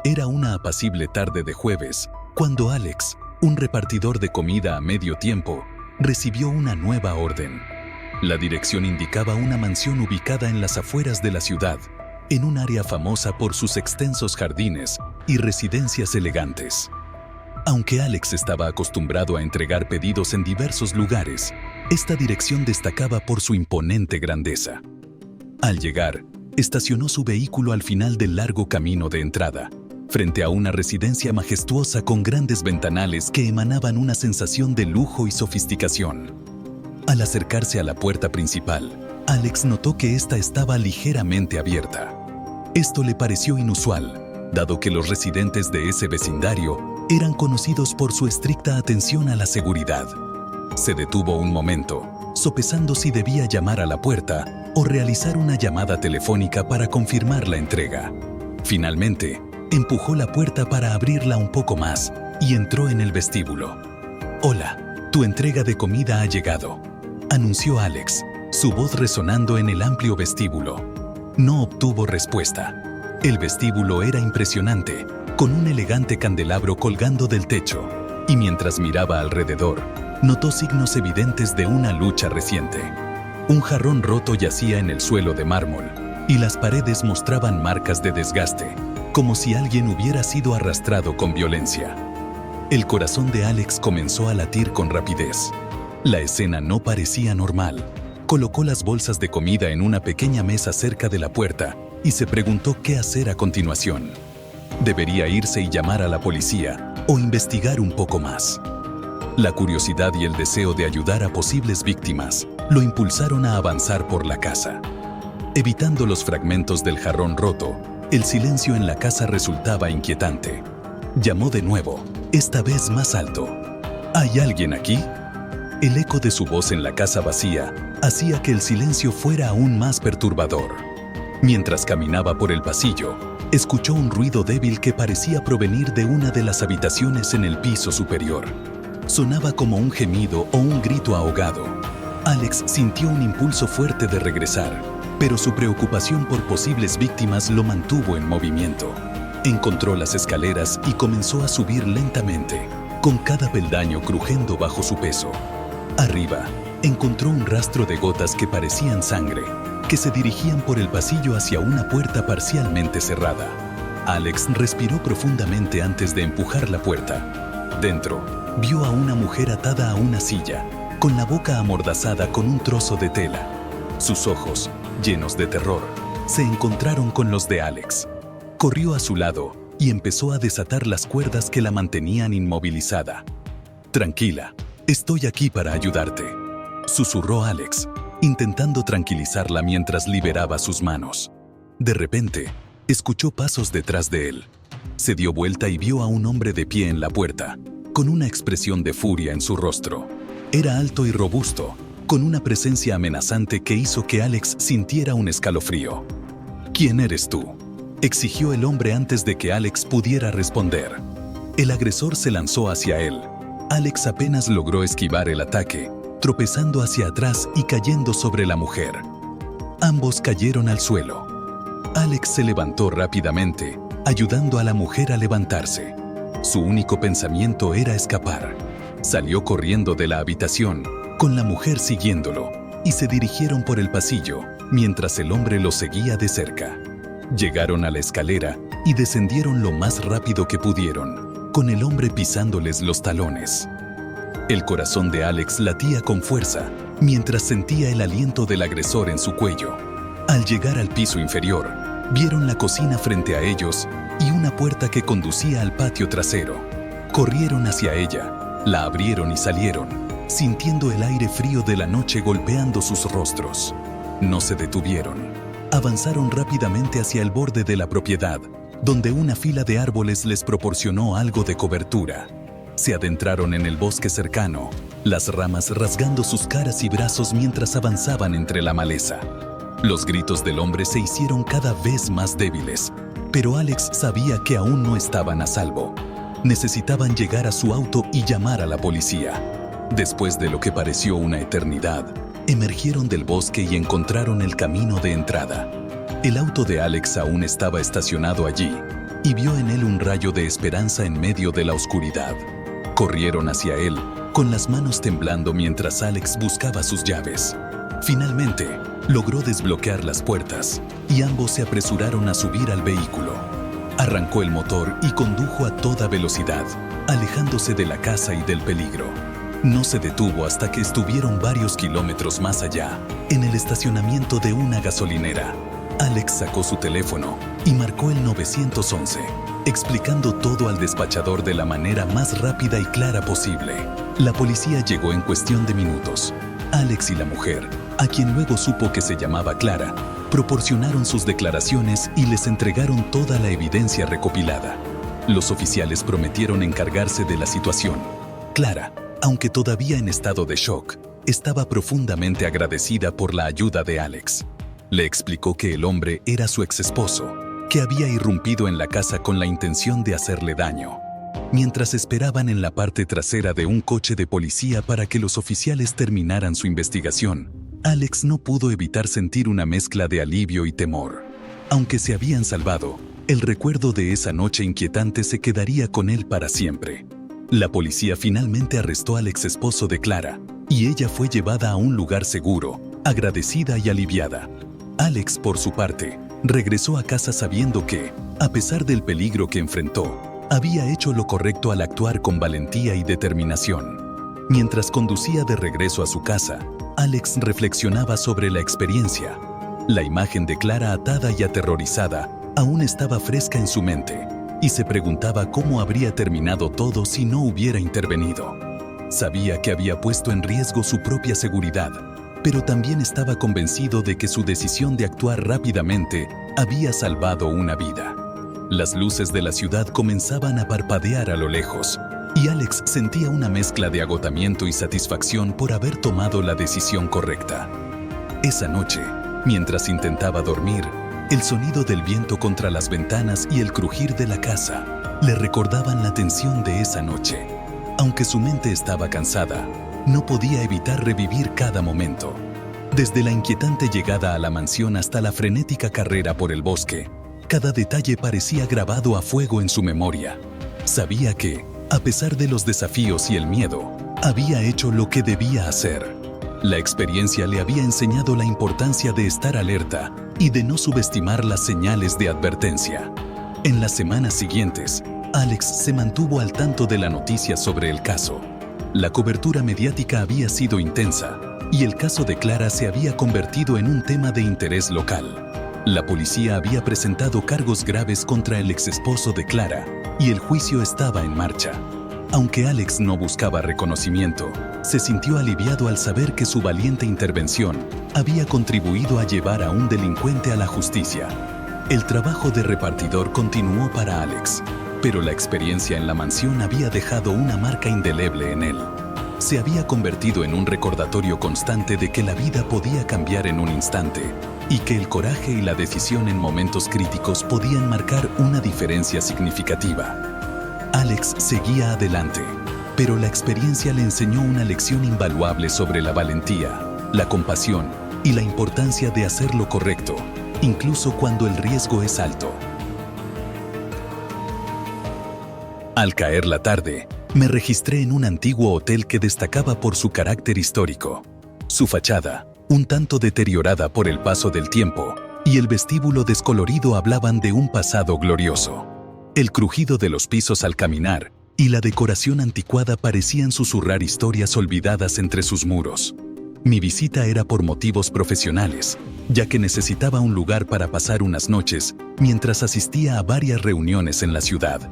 Era una apacible tarde de jueves, cuando Alex, un repartidor de comida a medio tiempo, recibió una nueva orden. La dirección indicaba una mansión ubicada en las afueras de la ciudad, en un área famosa por sus extensos jardines y residencias elegantes. Aunque Alex estaba acostumbrado a entregar pedidos en diversos lugares, esta dirección destacaba por su imponente grandeza. Al llegar, estacionó su vehículo al final del largo camino de entrada, frente a una residencia majestuosa con grandes ventanales que emanaban una sensación de lujo y sofisticación. Al acercarse a la puerta principal, Alex notó que ésta estaba ligeramente abierta. Esto le pareció inusual, dado que los residentes de ese vecindario eran conocidos por su estricta atención a la seguridad. Se detuvo un momento, sopesando si debía llamar a la puerta o realizar una llamada telefónica para confirmar la entrega. Finalmente, empujó la puerta para abrirla un poco más y entró en el vestíbulo. «Hola, tu entrega de comida ha llegado», anunció Alex, su voz resonando en el amplio vestíbulo. No obtuvo respuesta. El vestíbulo era impresionante, con un elegante candelabro colgando del techo, y mientras miraba alrededor, notó signos evidentes de una lucha reciente. Un jarrón roto yacía en el suelo de mármol, y las paredes mostraban marcas de desgaste, como si alguien hubiera sido arrastrado con violencia. El corazón de Alex comenzó a latir con rapidez. La escena no parecía normal. Colocó las bolsas de comida en una pequeña mesa cerca de la puerta y se preguntó qué hacer a continuación. ¿Debería irse y llamar a la policía o investigar un poco más? La curiosidad y el deseo de ayudar a posibles víctimas lo impulsaron a avanzar por la casa. Evitando los fragmentos del jarrón roto, el silencio en la casa resultaba inquietante. Llamó de nuevo, esta vez más alto. ¿Hay alguien aquí? El eco de su voz en la casa vacía hacía que el silencio fuera aún más perturbador. Mientras caminaba por el pasillo, escuchó un ruido débil que parecía provenir de una de las habitaciones en el piso superior. Sonaba como un gemido o un grito ahogado. Alex sintió un impulso fuerte de regresar, pero su preocupación por posibles víctimas lo mantuvo en movimiento. Encontró las escaleras y comenzó a subir lentamente, con cada peldaño crujiendo bajo su peso. Arriba, encontró un rastro de gotas que parecían sangre, que se dirigían por el pasillo hacia una puerta parcialmente cerrada. Alex respiró profundamente antes de empujar la puerta. Dentro, vio a una mujer atada a una silla, con la boca amordazada con un trozo de tela. Sus ojos, llenos de terror, se encontraron con los de Alex. Corrió a su lado y empezó a desatar las cuerdas que la mantenían inmovilizada. «Tranquila, estoy aquí para ayudarte», susurró Alex, intentando tranquilizarla mientras liberaba sus manos. De repente, escuchó pasos detrás de él. Se dio vuelta y vio a un hombre de pie en la puerta, con una expresión de furia en su rostro. Era alto y robusto, con una presencia amenazante que hizo que Alex sintiera un escalofrío. «¿Quién eres tú?», exigió el hombre antes de que Alex pudiera responder. El agresor se lanzó hacia él. Alex apenas logró esquivar el ataque, tropezando hacia atrás y cayendo sobre la mujer. Ambos cayeron al suelo. Alex se levantó rápidamente, ayudando a la mujer a levantarse. Su único pensamiento era escapar. Salió corriendo de la habitación, con la mujer siguiéndolo, y se dirigieron por el pasillo, mientras el hombre lo seguía de cerca. Llegaron a la escalera y descendieron lo más rápido que pudieron, con el hombre pisándoles los talones. El corazón de Alex latía con fuerza, mientras sentía el aliento del agresor en su cuello. Al llegar al piso inferior, vieron la cocina frente a ellos y una puerta que conducía al patio trasero. Corrieron hacia ella, la abrieron y salieron, sintiendo el aire frío de la noche golpeando sus rostros. No se detuvieron. Avanzaron rápidamente hacia el borde de la propiedad, donde una fila de árboles les proporcionó algo de cobertura. Se adentraron en el bosque cercano, las ramas rasgando sus caras y brazos mientras avanzaban entre la maleza. Los gritos del hombre se hicieron cada vez más débiles, pero Alex sabía que aún no estaban a salvo. Necesitaban llegar a su auto y llamar a la policía. Después de lo que pareció una eternidad, emergieron del bosque y encontraron el camino de entrada. El auto de Alex aún estaba estacionado allí, y vio en él un rayo de esperanza en medio de la oscuridad. Corrieron hacia él, con las manos temblando mientras Alex buscaba sus llaves. Finalmente, logró desbloquear las puertas y ambos se apresuraron a subir al vehículo. Arrancó el motor y condujo a toda velocidad, alejándose de la casa y del peligro. No se detuvo hasta que estuvieron varios kilómetros más allá, en el estacionamiento de una gasolinera. Alex sacó su teléfono y marcó el 911, explicando todo al despachador de la manera más rápida y clara posible. La policía llegó en cuestión de minutos. Alex y la mujer, a quien luego supo que se llamaba Clara, proporcionaron sus declaraciones y les entregaron toda la evidencia recopilada. Los oficiales prometieron encargarse de la situación. Clara, aunque todavía en estado de shock, estaba profundamente agradecida por la ayuda de Alex. Le explicó que el hombre era su exesposo, que había irrumpido en la casa con la intención de hacerle daño. Mientras esperaban en la parte trasera de un coche de policía para que los oficiales terminaran su investigación, Alex no pudo evitar sentir una mezcla de alivio y temor. Aunque se habían salvado, el recuerdo de esa noche inquietante se quedaría con él para siempre. La policía finalmente arrestó al exesposo de Clara, y ella fue llevada a un lugar seguro, agradecida y aliviada. Alex, por su parte, regresó a casa sabiendo que, a pesar del peligro que enfrentó, había hecho lo correcto al actuar con valentía y determinación. Mientras conducía de regreso a su casa, Alex reflexionaba sobre la experiencia. La imagen de Clara atada y aterrorizada aún estaba fresca en su mente, y se preguntaba cómo habría terminado todo si no hubiera intervenido. Sabía que había puesto en riesgo su propia seguridad, pero también estaba convencido de que su decisión de actuar rápidamente había salvado una vida. Las luces de la ciudad comenzaban a parpadear a lo lejos, y Alex sentía una mezcla de agotamiento y satisfacción por haber tomado la decisión correcta. Esa noche, mientras intentaba dormir, el sonido del viento contra las ventanas y el crujir de la casa le recordaban la tensión de esa noche. Aunque su mente estaba cansada, no podía evitar revivir cada momento. Desde la inquietante llegada a la mansión hasta la frenética carrera por el bosque, cada detalle parecía grabado a fuego en su memoria. Sabía que, a pesar de los desafíos y el miedo, había hecho lo que debía hacer. La experiencia le había enseñado la importancia de estar alerta y de no subestimar las señales de advertencia. En las semanas siguientes, Alex se mantuvo al tanto de la noticia sobre el caso. La cobertura mediática había sido intensa y el caso de Clara se había convertido en un tema de interés local. La policía había presentado cargos graves contra el exesposo de Clara y el juicio estaba en marcha. Aunque Alex no buscaba reconocimiento, se sintió aliviado al saber que su valiente intervención había contribuido a llevar a un delincuente a la justicia. El trabajo de repartidor continuó para Alex, pero la experiencia en la mansión había dejado una marca indeleble en él. Se había convertido en un recordatorio constante de que la vida podía cambiar en un instante y que el coraje y la decisión en momentos críticos podían marcar una diferencia significativa. Alex seguía adelante, pero la experiencia le enseñó una lección invaluable sobre la valentía, la compasión y la importancia de hacer lo correcto, incluso cuando el riesgo es alto. Al caer la tarde, me registré en un antiguo hotel que destacaba por su carácter histórico. Su fachada, un tanto deteriorada por el paso del tiempo, y el vestíbulo descolorido hablaban de un pasado glorioso. El crujido de los pisos al caminar y la decoración anticuada parecían susurrar historias olvidadas entre sus muros. Mi visita era por motivos profesionales, ya que necesitaba un lugar para pasar unas noches mientras asistía a varias reuniones en la ciudad.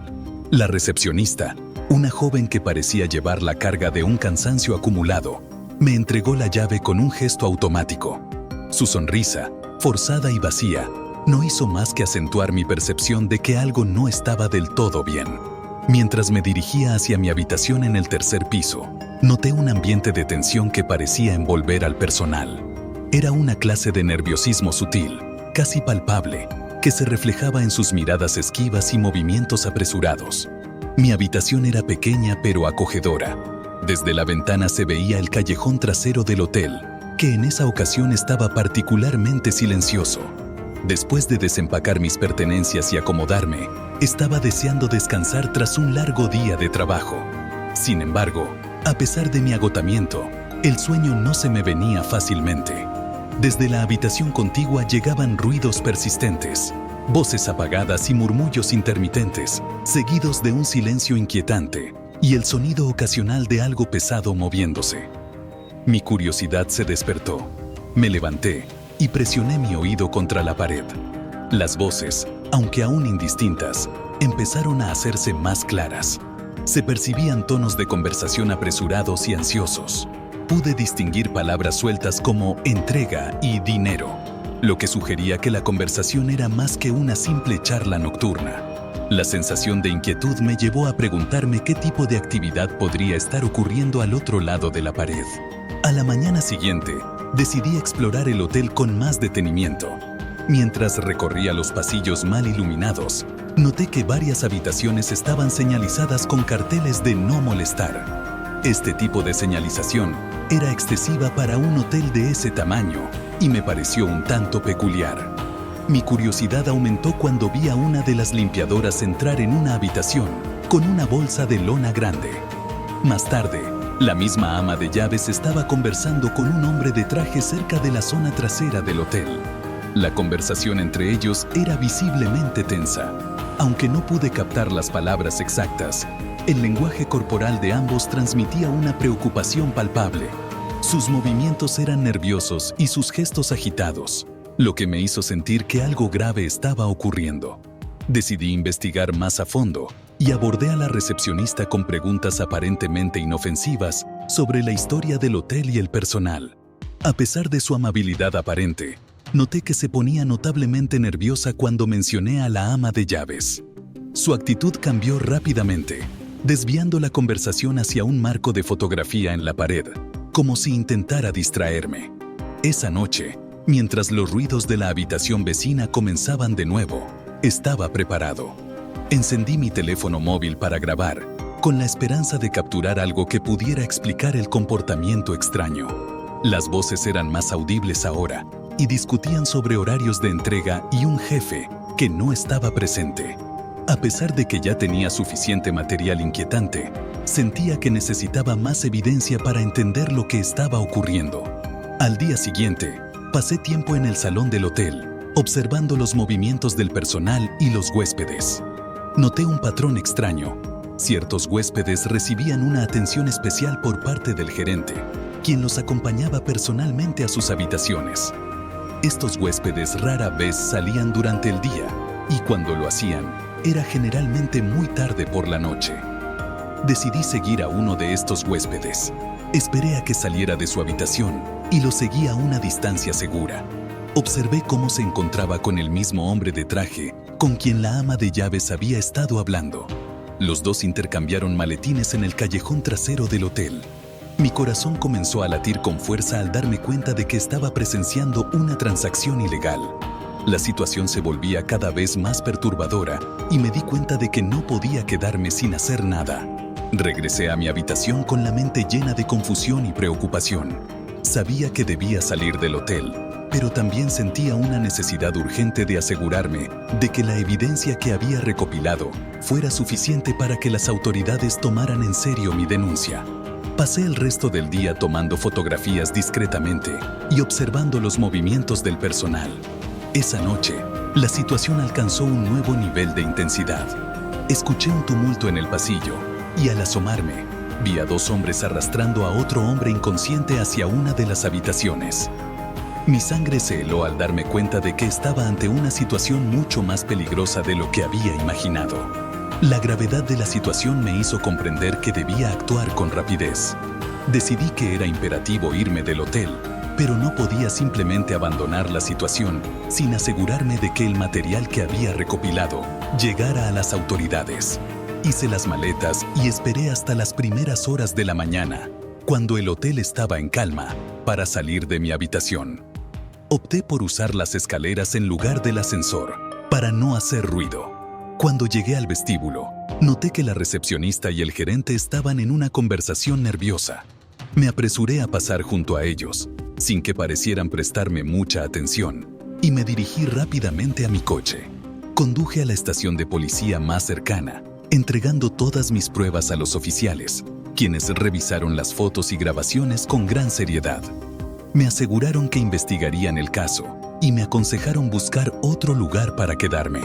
La recepcionista, una joven que parecía llevar la carga de un cansancio acumulado, me entregó la llave con un gesto automático. Su sonrisa, forzada y vacía, no hizo más que acentuar mi percepción de que algo no estaba del todo bien. Mientras me dirigía hacia mi habitación en el tercer piso, noté un ambiente de tensión que parecía envolver al personal. Era una clase de nerviosismo sutil, casi palpable, que se reflejaba en sus miradas esquivas y movimientos apresurados. Mi habitación era pequeña pero acogedora. Desde la ventana se veía el callejón trasero del hotel, que en esa ocasión estaba particularmente silencioso. Después de desempacar mis pertenencias y acomodarme, estaba deseando descansar tras un largo día de trabajo. Sin embargo, a pesar de mi agotamiento, el sueño no se me venía fácilmente. Desde la habitación contigua llegaban ruidos persistentes, voces apagadas y murmullos intermitentes, seguidos de un silencio inquietante y el sonido ocasional de algo pesado moviéndose. Mi curiosidad se despertó. Me levanté y presioné mi oído contra la pared. Las voces, aunque aún indistintas, empezaron a hacerse más claras. Se percibían tonos de conversación apresurados y ansiosos. Pude distinguir palabras sueltas como entrega y dinero, lo que sugería que la conversación era más que una simple charla nocturna. La sensación de inquietud me llevó a preguntarme qué tipo de actividad podría estar ocurriendo al otro lado de la pared. A la mañana siguiente, decidí explorar el hotel con más detenimiento. Mientras recorría los pasillos mal iluminados, noté que varias habitaciones estaban señalizadas con carteles de no molestar. Este tipo de señalización era excesiva para un hotel de ese tamaño y me pareció un tanto peculiar. Mi curiosidad aumentó cuando vi a una de las limpiadoras entrar en una habitación con una bolsa de lona grande. Más tarde, la misma ama de llaves estaba conversando con un hombre de traje cerca de la zona trasera del hotel. La conversación entre ellos era visiblemente tensa. Aunque no pude captar las palabras exactas, el lenguaje corporal de ambos transmitía una preocupación palpable. Sus movimientos eran nerviosos y sus gestos agitados, lo que me hizo sentir que algo grave estaba ocurriendo. Decidí investigar más a fondo y abordé a la recepcionista con preguntas aparentemente inofensivas sobre la historia del hotel y el personal. A pesar de su amabilidad aparente, noté que se ponía notablemente nerviosa cuando mencioné a la ama de llaves. Su actitud cambió rápidamente, desviando la conversación hacia un marco de fotografía en la pared, como si intentara distraerme. Esa noche, mientras los ruidos de la habitación vecina comenzaban de nuevo, estaba preparado. Encendí mi teléfono móvil para grabar, con la esperanza de capturar algo que pudiera explicar el comportamiento extraño. Las voces eran más audibles ahora y discutían sobre horarios de entrega y un jefe que no estaba presente. A pesar de que ya tenía suficiente material inquietante, sentía que necesitaba más evidencia para entender lo que estaba ocurriendo. Al día siguiente, pasé tiempo en el salón del hotel, observando los movimientos del personal y los huéspedes. Noté un patrón extraño. Ciertos huéspedes recibían una atención especial por parte del gerente, quien los acompañaba personalmente a sus habitaciones. Estos huéspedes rara vez salían durante el día, y cuando lo hacían, era generalmente muy tarde por la noche. Decidí seguir a uno de estos huéspedes. Esperé a que saliera de su habitación y lo seguí a una distancia segura. Observé cómo se encontraba con el mismo hombre de traje con quien la ama de llaves había estado hablando. Los dos intercambiaron maletines en el callejón trasero del hotel. Mi corazón comenzó a latir con fuerza al darme cuenta de que estaba presenciando una transacción ilegal. La situación se volvía cada vez más perturbadora y me di cuenta de que no podía quedarme sin hacer nada. Regresé a mi habitación con la mente llena de confusión y preocupación. Sabía que debía salir del hotel, pero también sentía una necesidad urgente de asegurarme de que la evidencia que había recopilado fuera suficiente para que las autoridades tomaran en serio mi denuncia. Pasé el resto del día tomando fotografías discretamente y observando los movimientos del personal. Esa noche, la situación alcanzó un nuevo nivel de intensidad. Escuché un tumulto en el pasillo y al asomarme, vi a dos hombres arrastrando a otro hombre inconsciente hacia una de las habitaciones. Mi sangre se heló al darme cuenta de que estaba ante una situación mucho más peligrosa de lo que había imaginado. La gravedad de la situación me hizo comprender que debía actuar con rapidez. Decidí que era imperativo irme del hotel, pero no podía simplemente abandonar la situación sin asegurarme de que el material que había recopilado llegara a las autoridades. Hice las maletas y esperé hasta las primeras horas de la mañana, cuando el hotel estaba en calma, para salir de mi habitación. Opté por usar las escaleras en lugar del ascensor, para no hacer ruido. Cuando llegué al vestíbulo, noté que la recepcionista y el gerente estaban en una conversación nerviosa. Me apresuré a pasar junto a ellos, sin que parecieran prestarme mucha atención. y me dirigí rápidamente a mi coche. Conduje a la estación de policía más cercana, entregando todas mis pruebas a los oficiales, quienes revisaron las fotos y grabaciones con gran seriedad. Me aseguraron que investigarían el caso y me aconsejaron buscar otro lugar para quedarme.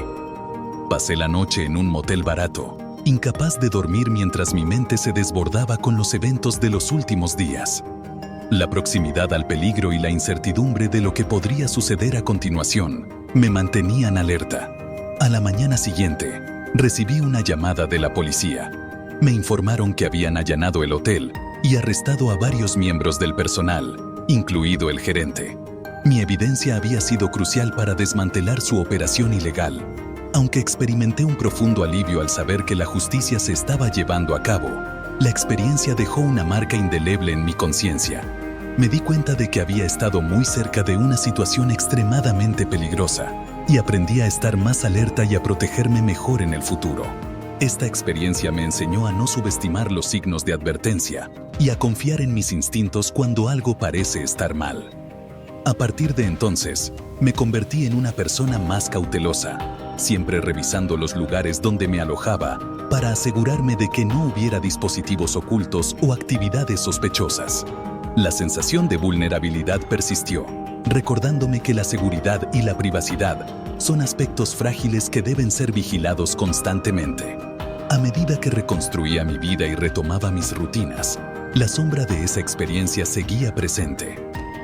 Pasé la noche en un motel barato, incapaz de dormir mientras mi mente se desbordaba con los eventos de los últimos días. La proximidad al peligro y la incertidumbre de lo que podría suceder a continuación me mantenían alerta. A la mañana siguiente, recibí una llamada de la policía. Me informaron que habían allanado el hotel y arrestado a varios miembros del personal, incluido el gerente. Mi evidencia había sido crucial para desmantelar su operación ilegal. Aunque experimenté un profundo alivio al saber que la justicia se estaba llevando a cabo, la experiencia dejó una marca indeleble en mi conciencia. Me di cuenta de que había estado muy cerca de una situación extremadamente peligrosa y aprendí a estar más alerta y a protegerme mejor en el futuro. Esta experiencia me enseñó a no subestimar los signos de advertencia y a confiar en mis instintos cuando algo parece estar mal. A partir de entonces, me convertí en una persona más cautelosa, siempre revisando los lugares donde me alojaba para asegurarme de que no hubiera dispositivos ocultos o actividades sospechosas. La sensación de vulnerabilidad persistió, recordándome que la seguridad y la privacidad son aspectos frágiles que deben ser vigilados constantemente. A medida que reconstruía mi vida y retomaba mis rutinas, la sombra de esa experiencia seguía presente.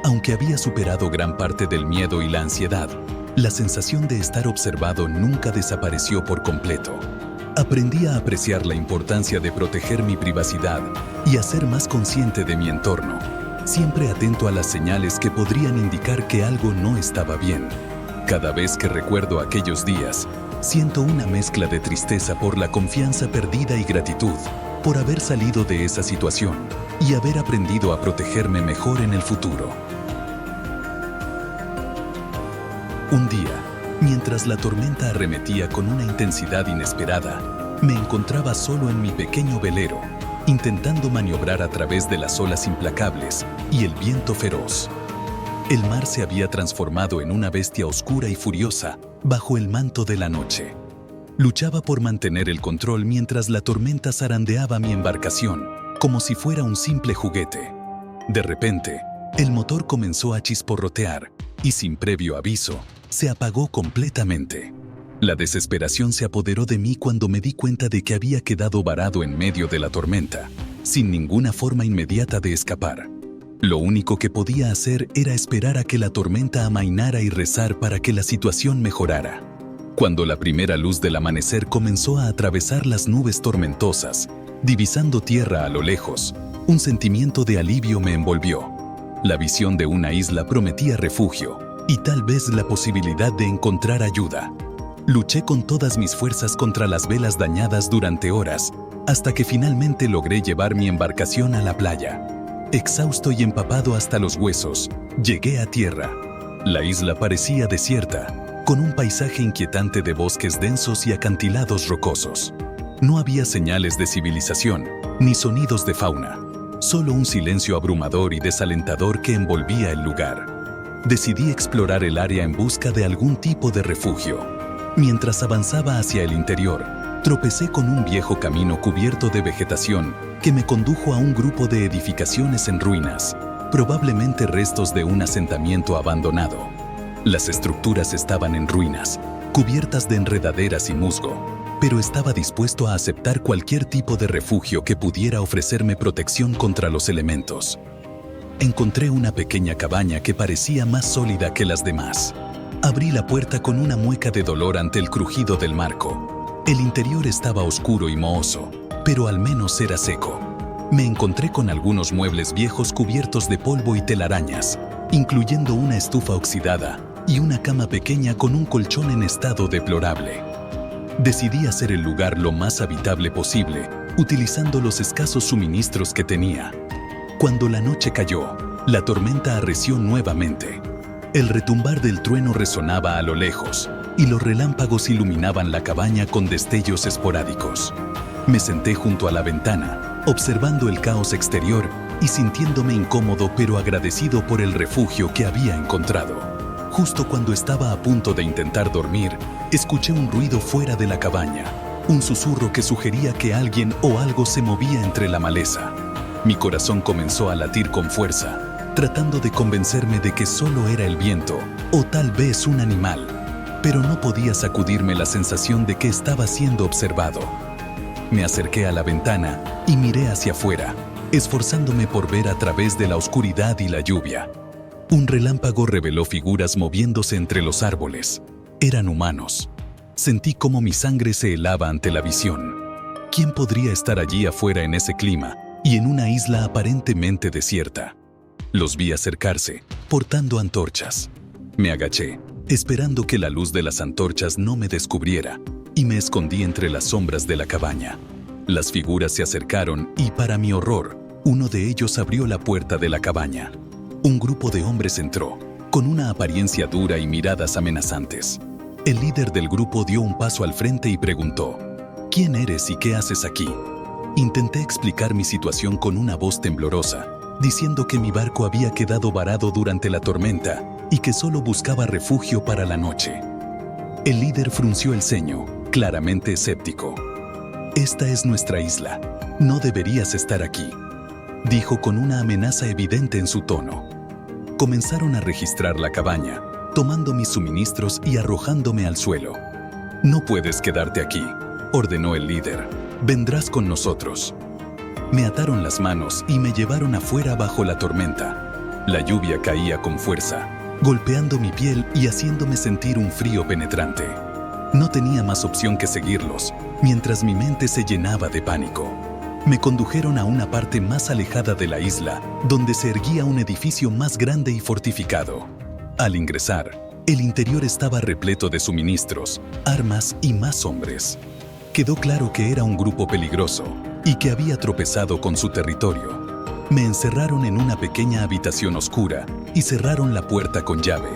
Aunque había superado gran parte del miedo y la ansiedad, la sensación de estar observado nunca desapareció por completo. Aprendí a apreciar la importancia de proteger mi privacidad y a ser más consciente de mi entorno, siempre atento a las señales que podrían indicar que algo no estaba bien. Cada vez que recuerdo aquellos días, siento una mezcla de tristeza por la confianza perdida y gratitud por haber salido de esa situación y haber aprendido a protegerme mejor en el futuro. Un día, mientras la tormenta arremetía con una intensidad inesperada, me encontraba solo en mi pequeño velero, intentando maniobrar a través de las olas implacables y el viento feroz. El mar se había transformado en una bestia oscura y furiosa bajo el manto de la noche. Luchaba por mantener el control mientras la tormenta zarandeaba mi embarcación, como si fuera un simple juguete. De repente, el motor comenzó a chisporrotear y, sin previo aviso, se apagó completamente. La desesperación se apoderó de mí cuando me di cuenta de que había quedado varado en medio de la tormenta, sin ninguna forma inmediata de escapar. Lo único que podía hacer era esperar a que la tormenta amainara y rezar para que la situación mejorara. Cuando la primera luz del amanecer comenzó a atravesar las nubes tormentosas, divisando tierra a lo lejos, un sentimiento de alivio me envolvió. La visión de una isla prometía refugio y tal vez la posibilidad de encontrar ayuda. Luché con todas mis fuerzas contra las velas dañadas durante horas, hasta que finalmente logré llevar mi embarcación a la playa. Exhausto y empapado hasta los huesos, llegué a tierra. La isla parecía desierta, con un paisaje inquietante de bosques densos y acantilados rocosos. No había señales de civilización, ni sonidos de fauna, solo un silencio abrumador y desalentador que envolvía el lugar. Decidí explorar el área en busca de algún tipo de refugio. Mientras avanzaba hacia el interior, tropecé con un viejo camino cubierto de vegetación que me condujo a un grupo de edificaciones en ruinas, probablemente restos de un asentamiento abandonado. Las estructuras estaban en ruinas, cubiertas de enredaderas y musgo, pero estaba dispuesto a aceptar cualquier tipo de refugio que pudiera ofrecerme protección contra los elementos. Encontré una pequeña cabaña que parecía más sólida que las demás. Abrí la puerta con una mueca de dolor ante el crujido del marco. El interior estaba oscuro y mohoso, pero al menos era seco. Me encontré con algunos muebles viejos cubiertos de polvo y telarañas, incluyendo una estufa oxidada y una cama pequeña con un colchón en estado deplorable. Decidí hacer el lugar lo más habitable posible, utilizando los escasos suministros que tenía. Cuando la noche cayó, la tormenta arreció nuevamente. El retumbar del trueno resonaba a lo lejos, y los relámpagos iluminaban la cabaña con destellos esporádicos. Me senté junto a la ventana, observando el caos exterior y sintiéndome incómodo pero agradecido por el refugio que había encontrado. Justo cuando estaba a punto de intentar dormir, escuché un ruido fuera de la cabaña, un susurro que sugería que alguien o algo se movía entre la maleza. Mi corazón comenzó a latir con fuerza, tratando de convencerme de que solo era el viento o tal vez un animal, pero no podía sacudirme la sensación de que estaba siendo observado. Me acerqué a la ventana y miré hacia afuera, esforzándome por ver a través de la oscuridad y la lluvia. Un relámpago reveló figuras moviéndose entre los árboles. Eran humanos. Sentí cómo mi sangre se helaba ante la visión. ¿Quién podría estar allí afuera en ese clima y en una isla aparentemente desierta? Los vi acercarse, portando antorchas. Me agaché, esperando que la luz de las antorchas no me descubriera, y me escondí entre las sombras de la cabaña. Las figuras se acercaron y, para mi horror, uno de ellos abrió la puerta de la cabaña. Un grupo de hombres entró, con una apariencia dura y miradas amenazantes. El líder del grupo dio un paso al frente y preguntó: ¿Quién eres y qué haces aquí? Intenté explicar mi situación con una voz temblorosa, diciendo que mi barco había quedado varado durante la tormenta y que solo buscaba refugio para la noche. El líder frunció el ceño, claramente escéptico. «Esta es nuestra isla. No deberías estar aquí», dijo con una amenaza evidente en su tono. Comenzaron a registrar la cabaña, tomando mis suministros y arrojándome al suelo. «No puedes quedarte aquí», ordenó el líder. «Vendrás con nosotros». Me ataron las manos y me llevaron afuera bajo la tormenta. La lluvia caía con fuerza, golpeando mi piel y haciéndome sentir un frío penetrante. No tenía más opción que seguirlos, mientras mi mente se llenaba de pánico. Me condujeron a una parte más alejada de la isla, donde se erguía un edificio más grande y fortificado. Al ingresar, el interior estaba repleto de suministros, armas y más hombres. Quedó claro que era un grupo peligroso y que había tropezado con su territorio. Me encerraron en una pequeña habitación oscura y cerraron la puerta con llave.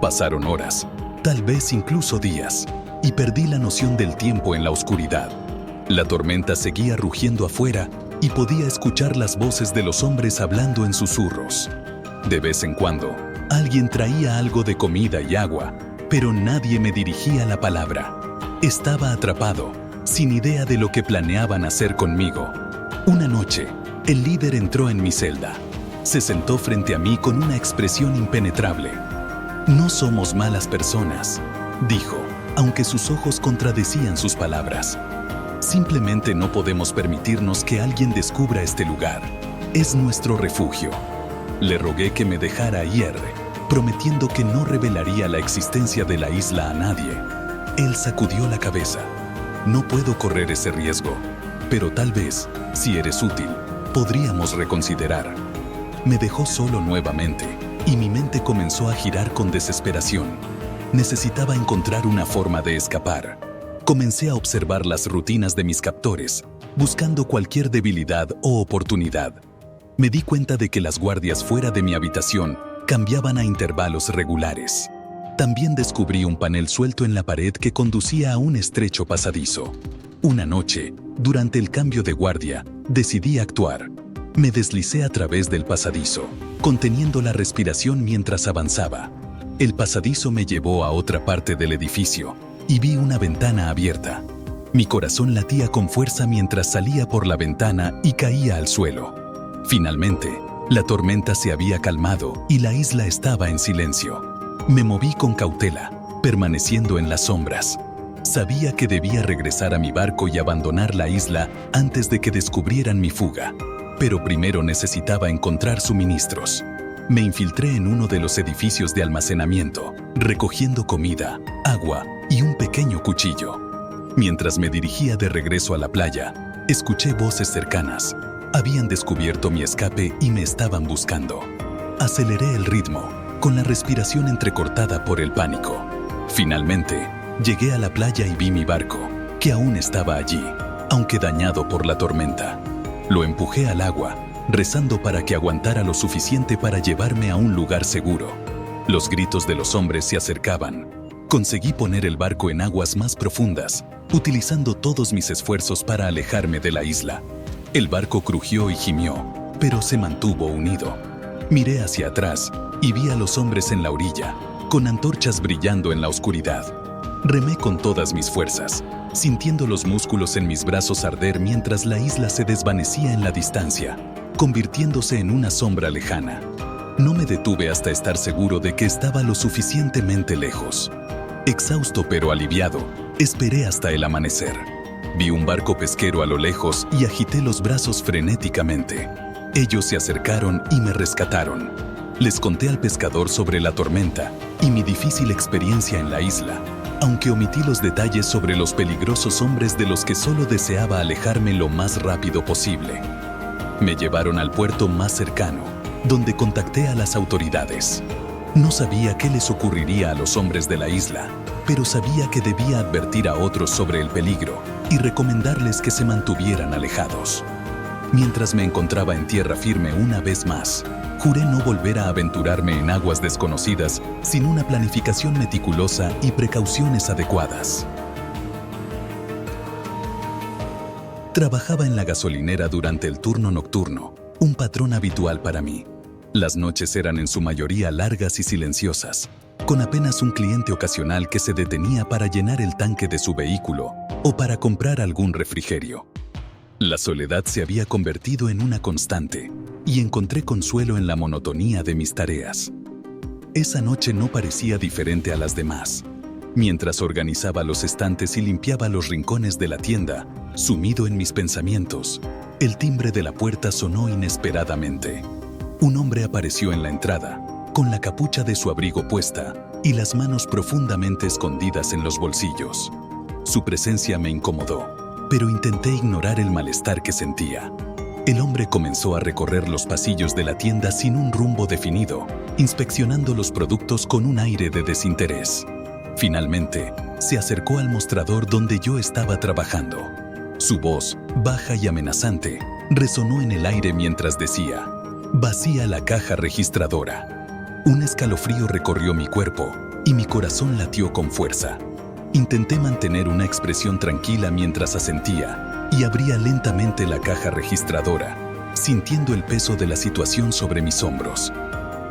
Pasaron horas, tal vez incluso días, y perdí la noción del tiempo en la oscuridad. La tormenta seguía rugiendo afuera y podía escuchar las voces de los hombres hablando en susurros. De vez en cuando, alguien traía algo de comida y agua, pero nadie me dirigía la palabra. Estaba atrapado, sin idea de lo que planeaban hacer conmigo. Una noche, el líder entró en mi celda. Se sentó frente a mí con una expresión impenetrable. «No somos malas personas», dijo, aunque sus ojos contradecían sus palabras. «Simplemente no podemos permitirnos que alguien descubra este lugar. Es nuestro refugio». Le rogué que me dejara ir, prometiendo que no revelaría la existencia de la isla a nadie. Él sacudió la cabeza. «No puedo correr ese riesgo, pero tal vez, si eres útil, podríamos reconsiderar». Me dejó solo nuevamente, y mi mente comenzó a girar con desesperación. Necesitaba encontrar una forma de escapar. Comencé a observar las rutinas de mis captores, buscando cualquier debilidad o oportunidad. Me di cuenta de que las guardias fuera de mi habitación cambiaban a intervalos regulares. También descubrí un panel suelto en la pared que conducía a un estrecho pasadizo. Una noche, durante el cambio de guardia, decidí actuar. Me deslicé a través del pasadizo, conteniendo la respiración mientras avanzaba. El pasadizo me llevó a otra parte del edificio y vi una ventana abierta. Mi corazón latía con fuerza mientras salía por la ventana y caía al suelo. Finalmente, la tormenta se había calmado y la isla estaba en silencio. Me moví con cautela, permaneciendo en las sombras. Sabía que debía regresar a mi barco y abandonar la isla antes de que descubrieran mi fuga. Pero primero necesitaba encontrar suministros. Me infiltré en uno de los edificios de almacenamiento, recogiendo comida, agua y un pequeño cuchillo. Mientras me dirigía de regreso a la playa, escuché voces cercanas. Habían descubierto mi escape y me estaban buscando. Aceleré el ritmo, con la respiración entrecortada por el pánico. Finalmente, llegué a la playa y vi mi barco, que aún estaba allí, aunque dañado por la tormenta. Lo empujé al agua, rezando para que aguantara lo suficiente para llevarme a un lugar seguro. Los gritos de los hombres se acercaban. Conseguí poner el barco en aguas más profundas, utilizando todos mis esfuerzos para alejarme de la isla. El barco crujió y gimió, pero se mantuvo unido. Miré hacia atrás y vi a los hombres en la orilla, con antorchas brillando en la oscuridad. Remé con todas mis fuerzas, sintiendo los músculos en mis brazos arder mientras la isla se desvanecía en la distancia, convirtiéndose en una sombra lejana. No me detuve hasta estar seguro de que estaba lo suficientemente lejos. Exhausto pero aliviado, esperé hasta el amanecer. Vi un barco pesquero a lo lejos y agité los brazos frenéticamente. Ellos se acercaron y me rescataron. Les conté al pescador sobre la tormenta y mi difícil experiencia en la isla, aunque omití los detalles sobre los peligrosos hombres de los que solo deseaba alejarme lo más rápido posible. Me llevaron al puerto más cercano, donde contacté a las autoridades. No sabía qué les ocurriría a los hombres de la isla, pero sabía que debía advertir a otros sobre el peligro y recomendarles que se mantuvieran alejados. Mientras me encontraba en tierra firme una vez más, juré no volver a aventurarme en aguas desconocidas sin una planificación meticulosa y precauciones adecuadas. Trabajaba en la gasolinera durante el turno nocturno, un patrón habitual para mí. Las noches eran en su mayoría largas y silenciosas, con apenas un cliente ocasional que se detenía para llenar el tanque de su vehículo o para comprar algún refrigerio. La soledad se había convertido en una constante y encontré consuelo en la monotonía de mis tareas. Esa noche no parecía diferente a las demás. Mientras organizaba los estantes y limpiaba los rincones de la tienda, sumido en mis pensamientos, el timbre de la puerta sonó inesperadamente. Un hombre apareció en la entrada, con la capucha de su abrigo puesta y las manos profundamente escondidas en los bolsillos. Su presencia me incomodó, pero intenté ignorar el malestar que sentía. El hombre comenzó a recorrer los pasillos de la tienda sin un rumbo definido, inspeccionando los productos con un aire de desinterés. Finalmente, se acercó al mostrador donde yo estaba trabajando. Su voz, baja y amenazante, resonó en el aire mientras decía: «Vacía la caja registradora». Un escalofrío recorrió mi cuerpo y mi corazón latió con fuerza. Intenté mantener una expresión tranquila mientras asentía y abría lentamente la caja registradora, sintiendo el peso de la situación sobre mis hombros.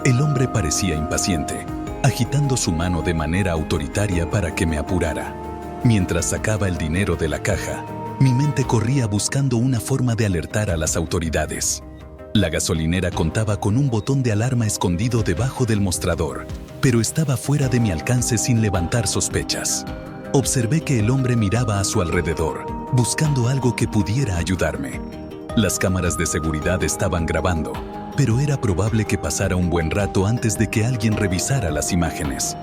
El hombre parecía impaciente, agitando su mano de manera autoritaria para que me apurara. Mientras sacaba el dinero de la caja, mi mente corría buscando una forma de alertar a las autoridades. La gasolinera contaba con un botón de alarma escondido debajo del mostrador, pero estaba fuera de mi alcance sin levantar sospechas. Observé que el hombre miraba a su alrededor, buscando algo que pudiera ayudarme. Las cámaras de seguridad estaban grabando, pero era probable que pasara un buen rato antes de que alguien revisara las imágenes.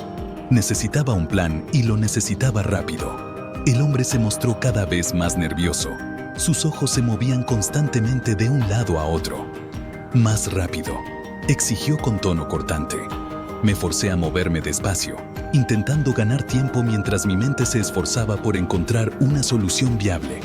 Necesitaba un plan y lo necesitaba rápido. El hombre se mostró cada vez más nervioso. Sus ojos se movían constantemente de un lado a otro. «Más rápido», exigió con tono cortante. Me forcé a moverme despacio, intentando ganar tiempo mientras mi mente se esforzaba por encontrar una solución viable.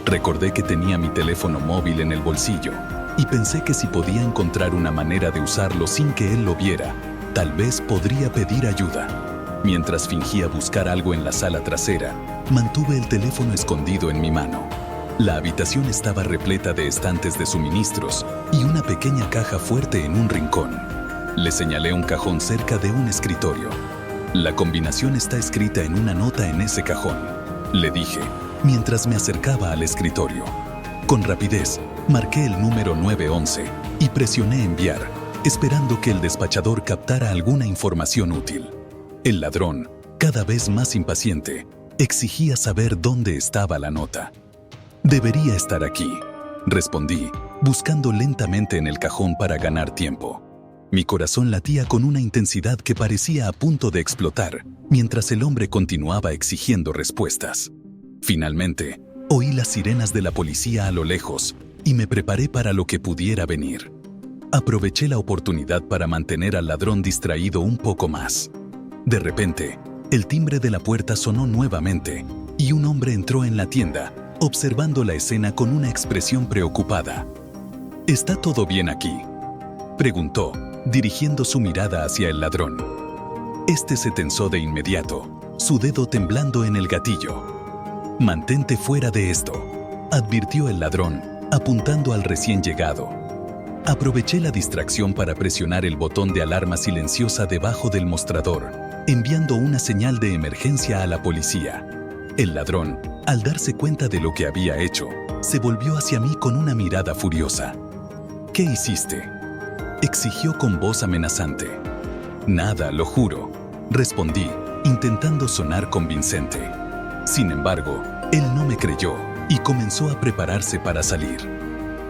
Recordé que tenía mi teléfono móvil en el bolsillo y pensé que si podía encontrar una manera de usarlo sin que él lo viera, tal vez podría pedir ayuda. Mientras fingía buscar algo en la sala trasera, mantuve el teléfono escondido en mi mano. La habitación estaba repleta de estantes de suministros y una pequeña caja fuerte en un rincón. Le señalé un cajón cerca de un escritorio. «La combinación está escrita en una nota en ese cajón», le dije, mientras me acercaba al escritorio. Con rapidez, marqué el número 911 y presioné enviar, esperando que el despachador captara alguna información útil. El ladrón, cada vez más impaciente, exigía saber dónde estaba la nota. «Debería estar aquí», respondí, buscando lentamente en el cajón para ganar tiempo. Mi corazón latía con una intensidad que parecía a punto de explotar, mientras el hombre continuaba exigiendo respuestas. Finalmente, oí las sirenas de la policía a lo lejos y me preparé para lo que pudiera venir. Aproveché la oportunidad para mantener al ladrón distraído un poco más. De repente, el timbre de la puerta sonó nuevamente y un hombre entró en la tienda, observando la escena con una expresión preocupada. «¿Está todo bien aquí?», preguntó, dirigiendo su mirada hacia el ladrón. Este se tensó de inmediato, su dedo temblando en el gatillo. «Mantente fuera de esto», advirtió el ladrón, apuntando al recién llegado. Aproveché la distracción para presionar el botón de alarma silenciosa debajo del mostrador, enviando una señal de emergencia a la policía. El ladrón, al darse cuenta de lo que había hecho, se volvió hacia mí con una mirada furiosa. ¿Qué hiciste?, exigió con voz amenazante. Nada, lo juro, respondí, intentando sonar convincente. Sin embargo, él no me creyó y comenzó a prepararse para salir.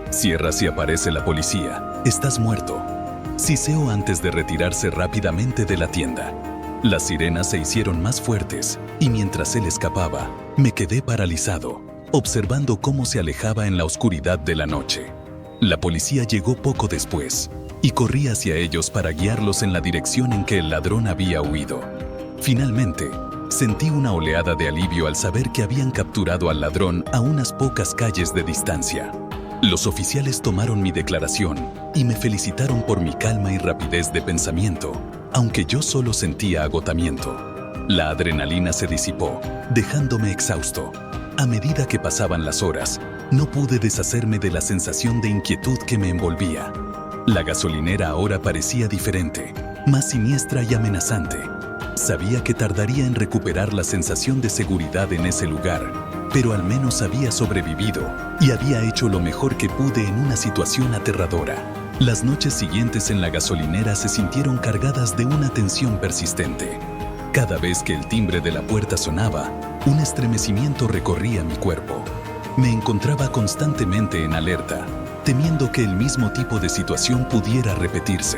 Cierra si aparece la policía, estás muerto, siseó antes de retirarse rápidamente de la tienda. Las sirenas se hicieron más fuertes y mientras él escapaba, me quedé paralizado, observando cómo se alejaba en la oscuridad de la noche. La policía llegó poco después y corrí hacia ellos para guiarlos en la dirección en que el ladrón había huido. Finalmente, sentí una oleada de alivio al saber que habían capturado al ladrón a unas pocas calles de distancia. Los oficiales tomaron mi declaración y me felicitaron por mi calma y rapidez de pensamiento, aunque yo solo sentía agotamiento. La adrenalina se disipó, dejándome exhausto. A medida que pasaban las horas, no pude deshacerme de la sensación de inquietud que me envolvía. La gasolinera ahora parecía diferente, más siniestra y amenazante. Sabía que tardaría en recuperar la sensación de seguridad en ese lugar, pero al menos había sobrevivido y había hecho lo mejor que pude en una situación aterradora. Las noches siguientes en la gasolinera se sintieron cargadas de una tensión persistente. Cada vez que el timbre de la puerta sonaba, un estremecimiento recorría mi cuerpo. Me encontraba constantemente en alerta, temiendo que el mismo tipo de situación pudiera repetirse.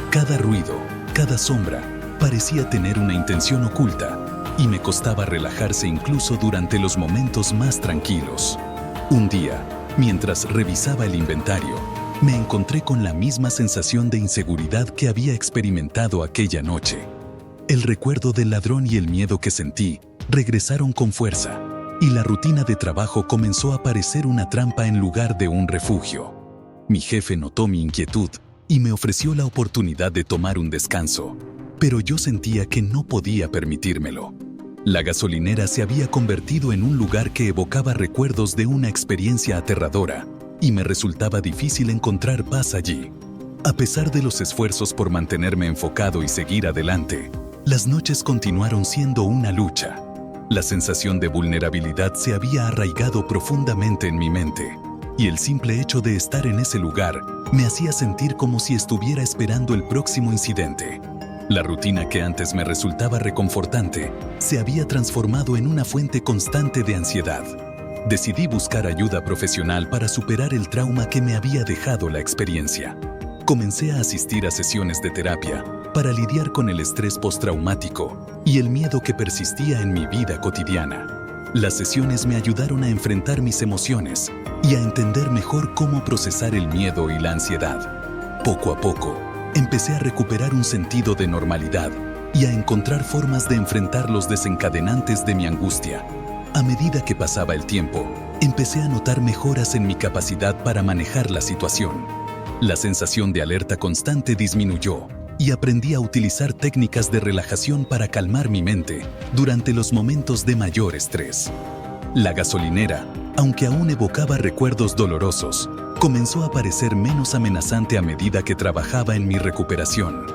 Cada ruido, cada sombra, parecía tener una intención oculta, y me costaba relajarse incluso durante los momentos más tranquilos. Un día, mientras revisaba el inventario, me encontré con la misma sensación de inseguridad que había experimentado aquella noche. El recuerdo del ladrón y el miedo que sentí regresaron con fuerza, y la rutina de trabajo comenzó a parecer una trampa en lugar de un refugio. Mi jefe notó mi inquietud y me ofreció la oportunidad de tomar un descanso, pero yo sentía que no podía permitírmelo. La gasolinera se había convertido en un lugar que evocaba recuerdos de una experiencia aterradora, y me resultaba difícil encontrar paz allí. A pesar de los esfuerzos por mantenerme enfocado y seguir adelante, las noches continuaron siendo una lucha. La sensación de vulnerabilidad se había arraigado profundamente en mi mente, y el simple hecho de estar en ese lugar me hacía sentir como si estuviera esperando el próximo incidente. La rutina que antes me resultaba reconfortante se había transformado en una fuente constante de ansiedad. Decidí buscar ayuda profesional para superar el trauma que me había dejado la experiencia. Comencé a asistir a sesiones de terapia para lidiar con el estrés postraumático y el miedo que persistía en mi vida cotidiana. Las sesiones me ayudaron a enfrentar mis emociones y a entender mejor cómo procesar el miedo y la ansiedad. Poco a poco, empecé a recuperar un sentido de normalidad y a encontrar formas de enfrentar los desencadenantes de mi angustia. A medida que pasaba el tiempo, empecé a notar mejoras en mi capacidad para manejar la situación. La sensación de alerta constante disminuyó y aprendí a utilizar técnicas de relajación para calmar mi mente durante los momentos de mayor estrés. La gasolinera, aunque aún evocaba recuerdos dolorosos, comenzó a parecer menos amenazante a medida que trabajaba en mi recuperación.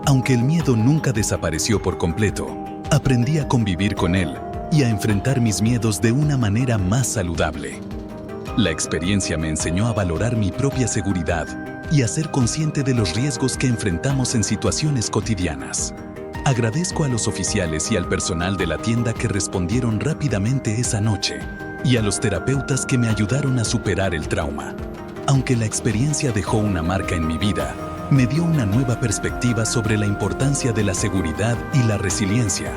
Aunque el miedo nunca desapareció por completo, aprendí a convivir con él y a enfrentar mis miedos de una manera más saludable. La experiencia me enseñó a valorar mi propia seguridad y a ser consciente de los riesgos que enfrentamos en situaciones cotidianas. Agradezco a los oficiales y al personal de la tienda que respondieron rápidamente esa noche, y a los terapeutas que me ayudaron a superar el trauma. Aunque la experiencia dejó una marca en mi vida, me dio una nueva perspectiva sobre la importancia de la seguridad y la resiliencia.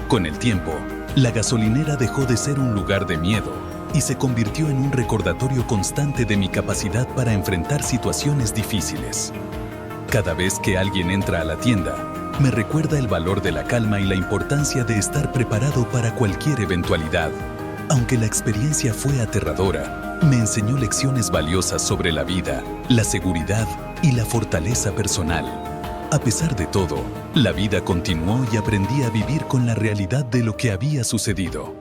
Con el tiempo, la gasolinera dejó de ser un lugar de miedo y se convirtió en un recordatorio constante de mi capacidad para enfrentar situaciones difíciles. Cada vez que alguien entra a la tienda, me recuerda el valor de la calma y la importancia de estar preparado para cualquier eventualidad. Aunque la experiencia fue aterradora, me enseñó lecciones valiosas sobre la vida, la seguridad y la fortaleza personal. A pesar de todo, la vida continuó y aprendí a vivir con la realidad de lo que había sucedido.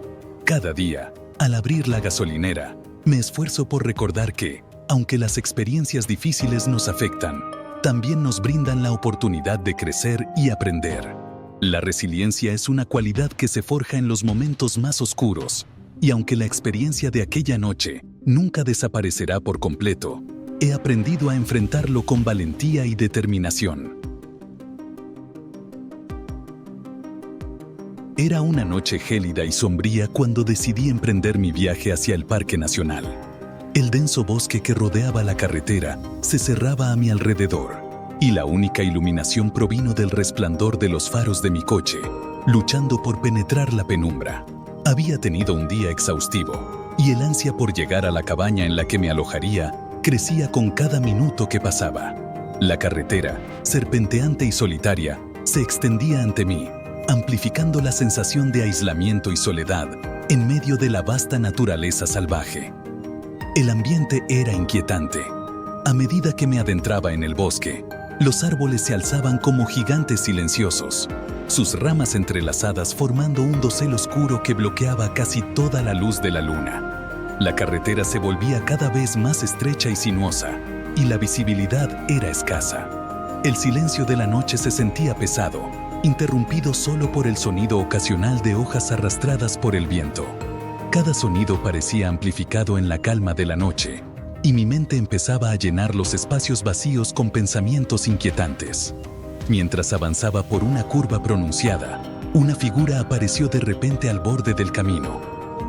Cada día, al abrir la gasolinera, me esfuerzo por recordar que, aunque las experiencias difíciles nos afectan, también nos brindan la oportunidad de crecer y aprender. La resiliencia es una cualidad que se forja en los momentos más oscuros, y aunque la experiencia de aquella noche nunca desaparecerá por completo, he aprendido a enfrentarlo con valentía y determinación. Era una noche gélida y sombría cuando decidí emprender mi viaje hacia el Parque Nacional. El denso bosque que rodeaba la carretera se cerraba a mi alrededor, y la única iluminación provino del resplandor de los faros de mi coche, luchando por penetrar la penumbra. Había tenido un día exhaustivo, y el ansia por llegar a la cabaña en la que me alojaría crecía con cada minuto que pasaba. La carretera, serpenteante y solitaria, se extendía ante mí, amplificando la sensación de aislamiento y soledad en medio de la vasta naturaleza salvaje. El ambiente era inquietante. A medida que me adentraba en el bosque, los árboles se alzaban como gigantes silenciosos, sus ramas entrelazadas formando un dosel oscuro que bloqueaba casi toda la luz de la luna. La carretera se volvía cada vez más estrecha y sinuosa, y la visibilidad era escasa. El silencio de la noche se sentía pesado, interrumpido solo por el sonido ocasional de hojas arrastradas por el viento. Cada sonido parecía amplificado en la calma de la noche, y mi mente empezaba a llenar los espacios vacíos con pensamientos inquietantes. Mientras avanzaba por una curva pronunciada, una figura apareció de repente al borde del camino.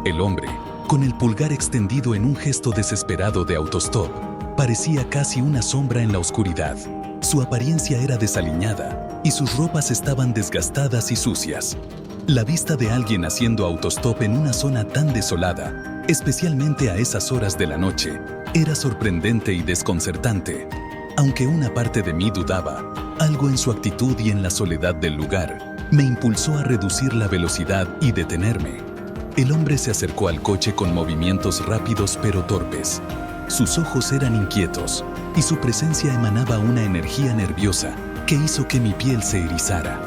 El hombre, con el pulgar extendido en un gesto desesperado de autostop, parecía casi una sombra en la oscuridad. Su apariencia era desaliñada y sus ropas estaban desgastadas y sucias. La vista de alguien haciendo autostop en una zona tan desolada, especialmente a esas horas de la noche, era sorprendente y desconcertante. Aunque una parte de mí dudaba, algo en su actitud y en la soledad del lugar me impulsó a reducir la velocidad y detenerme. El hombre se acercó al coche con movimientos rápidos pero torpes. Sus ojos eran inquietos y su presencia emanaba una energía nerviosa que hizo que mi piel se erizara.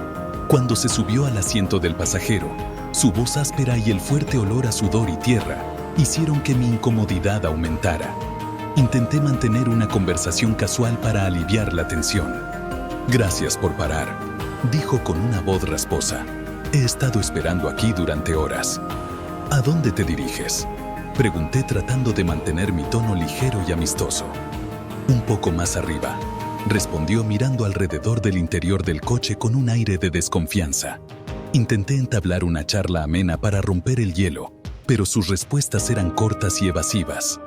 Cuando se subió al asiento del pasajero, su voz áspera y el fuerte olor a sudor y tierra hicieron que mi incomodidad aumentara. Intenté mantener una conversación casual para aliviar la tensión. «Gracias por parar», dijo con una voz rasposa. «He estado esperando aquí durante horas». «¿A dónde te diriges?», pregunté tratando de mantener mi tono ligero y amistoso. «Un poco más arriba», respondió mirando alrededor del interior del coche con un aire de desconfianza. Intenté entablar una charla amena para romper el hielo, pero sus respuestas eran cortas y evasivas.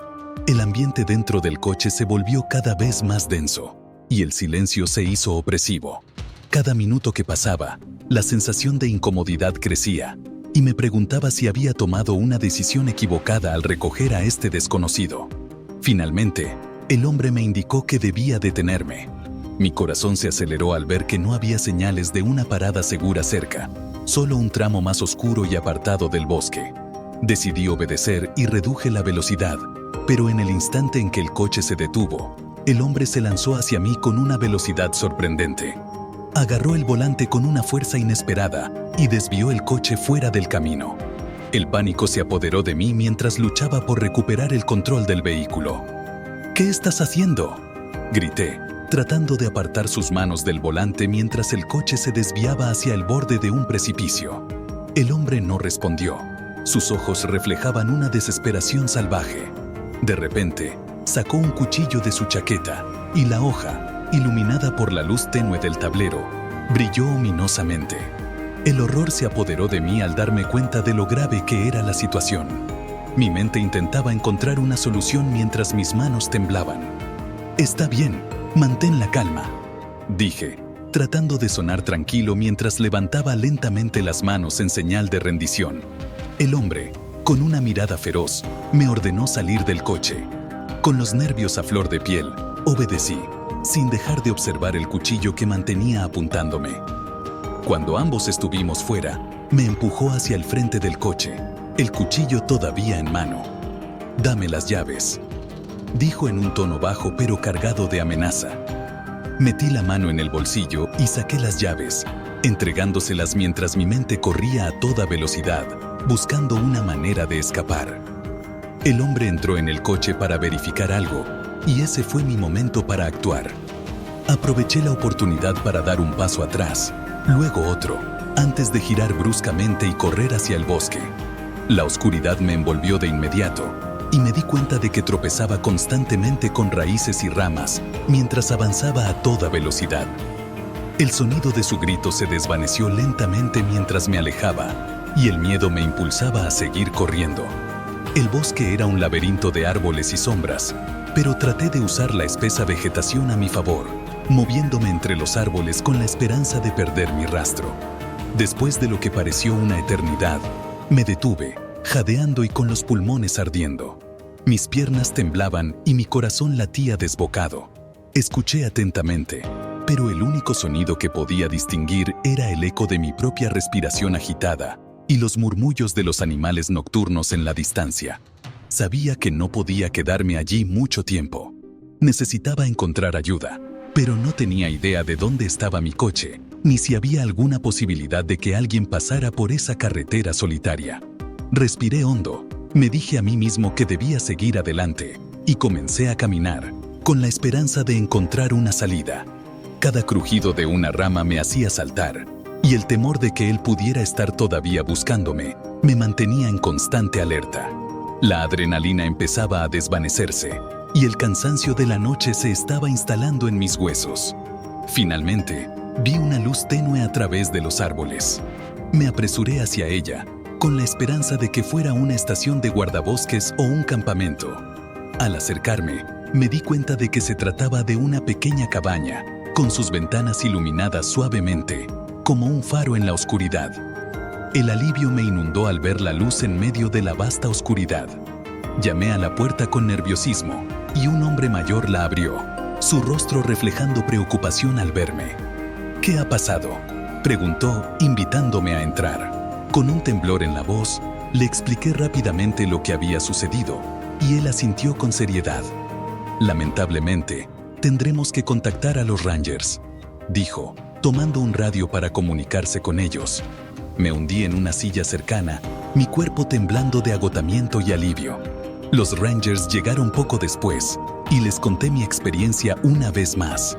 El ambiente dentro del coche se volvió cada vez más denso, y el silencio se hizo opresivo. Cada minuto que pasaba, la sensación de incomodidad crecía, y me preguntaba si había tomado una decisión equivocada al recoger a este desconocido. Finalmente, el hombre me indicó que debía detenerme. Mi corazón se aceleró al ver que no había señales de una parada segura cerca, solo un tramo más oscuro y apartado del bosque. Decidí obedecer y reduje la velocidad, pero en el instante en que el coche se detuvo, el hombre se lanzó hacia mí con una velocidad sorprendente. Agarró el volante con una fuerza inesperada y desvió el coche fuera del camino. El pánico se apoderó de mí mientras luchaba por recuperar el control del vehículo. «¿Qué estás haciendo?», grité, tratando de apartar sus manos del volante mientras el coche se desviaba hacia el borde de un precipicio. El hombre no respondió. Sus ojos reflejaban una desesperación salvaje. De repente, sacó un cuchillo de su chaqueta y la hoja, iluminada por la luz tenue del tablero, brilló ominosamente. El horror se apoderó de mí al darme cuenta de lo grave que era la situación. Mi mente intentaba encontrar una solución mientras mis manos temblaban. «Está bien, mantén la calma», dije, tratando de sonar tranquilo mientras levantaba lentamente las manos en señal de rendición. El hombre, con una mirada feroz, me ordenó salir del coche. Con los nervios a flor de piel, obedecí, sin dejar de observar el cuchillo que mantenía apuntándome. Cuando ambos estuvimos fuera, me empujó hacia el frente del coche, el cuchillo todavía en mano. «Dame las llaves», dijo en un tono bajo pero cargado de amenaza. Metí la mano en el bolsillo y saqué las llaves, entregándoselas mientras mi mente corría a toda velocidad, buscando una manera de escapar. El hombre entró en el coche para verificar algo, y ese fue mi momento para actuar. Aproveché la oportunidad para dar un paso atrás, luego otro, antes de girar bruscamente y correr hacia el bosque. La oscuridad me envolvió de inmediato y me di cuenta de que tropezaba constantemente con raíces y ramas mientras avanzaba a toda velocidad. El sonido de su grito se desvaneció lentamente mientras me alejaba y el miedo me impulsaba a seguir corriendo. El bosque era un laberinto de árboles y sombras, pero traté de usar la espesa vegetación a mi favor, moviéndome entre los árboles con la esperanza de perder mi rastro. Después de lo que pareció una eternidad, me detuve, jadeando y con los pulmones ardiendo. Mis piernas temblaban y mi corazón latía desbocado. Escuché atentamente, pero el único sonido que podía distinguir era el eco de mi propia respiración agitada y los murmullos de los animales nocturnos en la distancia. Sabía que no podía quedarme allí mucho tiempo. Necesitaba encontrar ayuda, pero no tenía idea de dónde estaba mi coche, ni si había alguna posibilidad de que alguien pasara por esa carretera solitaria. Respiré hondo, me dije a mí mismo que debía seguir adelante, y comencé a caminar, con la esperanza de encontrar una salida. Cada crujido de una rama me hacía saltar, y el temor de que él pudiera estar todavía buscándome me mantenía en constante alerta. La adrenalina empezaba a desvanecerse, y el cansancio de la noche se estaba instalando en mis huesos. Finalmente, vi una luz tenue a través de los árboles. Me apresuré hacia ella, con la esperanza de que fuera una estación de guardabosques o un campamento. Al acercarme, me di cuenta de que se trataba de una pequeña cabaña, con sus ventanas iluminadas suavemente, como un faro en la oscuridad. El alivio me inundó al ver la luz en medio de la vasta oscuridad. Llamé a la puerta con nerviosismo, y un hombre mayor la abrió, su rostro reflejando preocupación al verme. ¿Qué ha pasado?, preguntó, invitándome a entrar. Con un temblor en la voz, le expliqué rápidamente lo que había sucedido, y él asintió con seriedad. Lamentablemente, tendremos que contactar a los Rangers, dijo, tomando un radio para comunicarse con ellos. Me hundí en una silla cercana, mi cuerpo temblando de agotamiento y alivio. Los Rangers llegaron poco después, y les conté mi experiencia una vez más.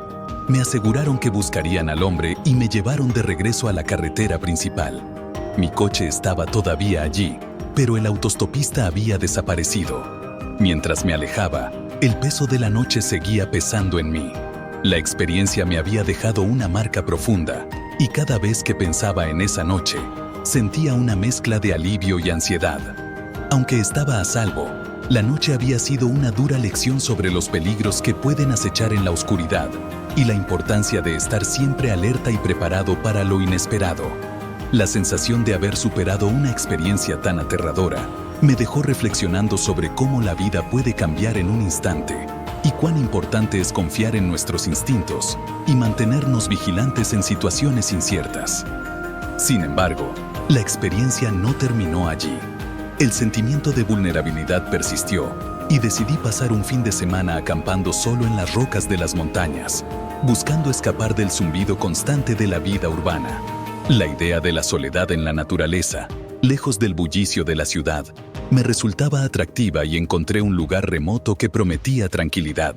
Me aseguraron que buscarían al hombre y me llevaron de regreso a la carretera principal. Mi coche estaba todavía allí, pero el autostopista había desaparecido. Mientras me alejaba, el peso de la noche seguía pesando en mí. La experiencia me había dejado una marca profunda, y cada vez que pensaba en esa noche, sentía una mezcla de alivio y ansiedad. Aunque estaba a salvo, la noche había sido una dura lección sobre los peligros que pueden acechar en la oscuridad y la importancia de estar siempre alerta y preparado para lo inesperado. La sensación de haber superado una experiencia tan aterradora me dejó reflexionando sobre cómo la vida puede cambiar en un instante y cuán importante es confiar en nuestros instintos y mantenernos vigilantes en situaciones inciertas. Sin embargo, la experiencia no terminó allí. El sentimiento de vulnerabilidad persistió y decidí pasar un fin de semana acampando solo en las rocas de las montañas, buscando escapar del zumbido constante de la vida urbana. La idea de la soledad en la naturaleza, lejos del bullicio de la ciudad, me resultaba atractiva y encontré un lugar remoto que prometía tranquilidad.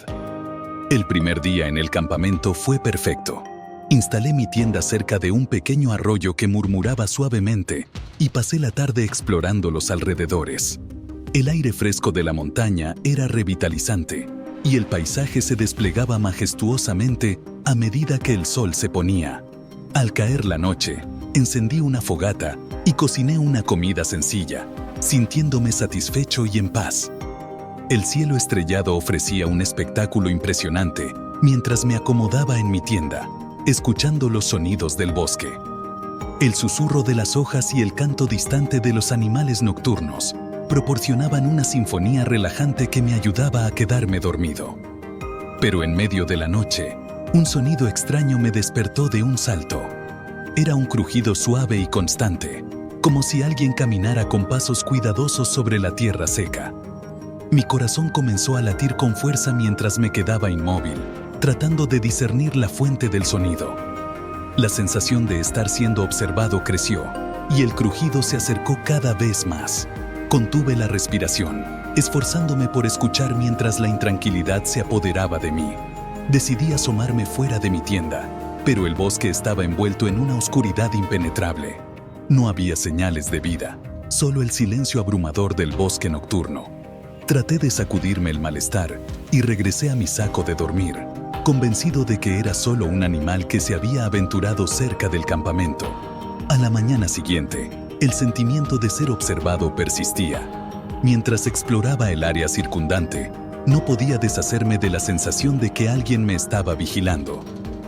El primer día en el campamento fue perfecto. Instalé mi tienda cerca de un pequeño arroyo que murmuraba suavemente y pasé la tarde explorando los alrededores. El aire fresco de la montaña era revitalizante y el paisaje se desplegaba majestuosamente a medida que el sol se ponía. Al caer la noche, encendí una fogata y cociné una comida sencilla, sintiéndome satisfecho y en paz. El cielo estrellado ofrecía un espectáculo impresionante mientras me acomodaba en mi tienda, escuchando los sonidos del bosque. El susurro de las hojas y el canto distante de los animales nocturnos proporcionaban una sinfonía relajante que me ayudaba a quedarme dormido. Pero en medio de la noche, un sonido extraño me despertó de un salto. Era un crujido suave y constante, como si alguien caminara con pasos cuidadosos sobre la tierra seca. Mi corazón comenzó a latir con fuerza mientras me quedaba inmóvil, tratando de discernir la fuente del sonido. La sensación de estar siendo observado creció, y el crujido se acercó cada vez más. Contuve la respiración, esforzándome por escuchar mientras la intranquilidad se apoderaba de mí. Decidí asomarme fuera de mi tienda, pero el bosque estaba envuelto en una oscuridad impenetrable. No había señales de vida, solo el silencio abrumador del bosque nocturno. Traté de sacudirme el malestar y regresé a mi saco de dormir, convencido de que era solo un animal que se había aventurado cerca del campamento. A la mañana siguiente, el sentimiento de ser observado persistía. Mientras exploraba el área circundante, no podía deshacerme de la sensación de que alguien me estaba vigilando.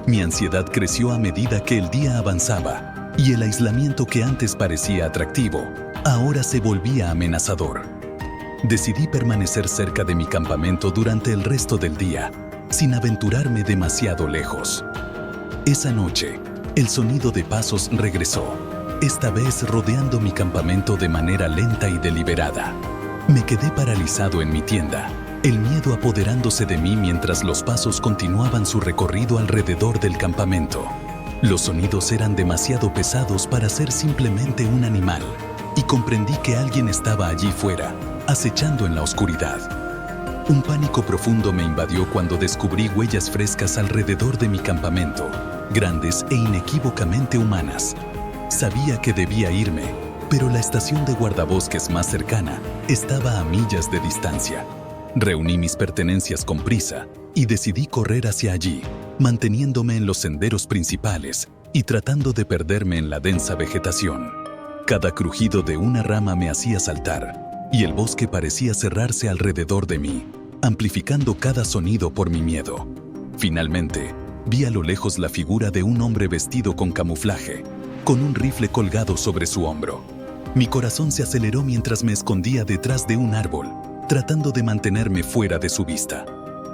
Mi ansiedad creció a medida que el día avanzaba, y el aislamiento que antes parecía atractivo, ahora se volvía amenazador. Decidí permanecer cerca de mi campamento durante el resto del día, sin aventurarme demasiado lejos. Esa noche, el sonido de pasos regresó, esta vez rodeando mi campamento de manera lenta y deliberada. Me quedé paralizado en mi tienda, el miedo apoderándose de mí mientras los pasos continuaban su recorrido alrededor del campamento. Los sonidos eran demasiado pesados para ser simplemente un animal, y comprendí que alguien estaba allí fuera, acechando en la oscuridad. Un pánico profundo me invadió cuando descubrí huellas frescas alrededor de mi campamento, grandes e inequívocamente humanas. Sabía que debía irme, pero la estación de guardabosques más cercana estaba a millas de distancia. Reuní mis pertenencias con prisa y decidí correr hacia allí, manteniéndome en los senderos principales y tratando de perderme en la densa vegetación. Cada crujido de una rama me hacía saltar, y el bosque parecía cerrarse alrededor de mí, amplificando cada sonido por mi miedo. Finalmente, vi a lo lejos la figura de un hombre vestido con camuflaje, con un rifle colgado sobre su hombro. Mi corazón se aceleró mientras me escondía detrás de un árbol, tratando de mantenerme fuera de su vista.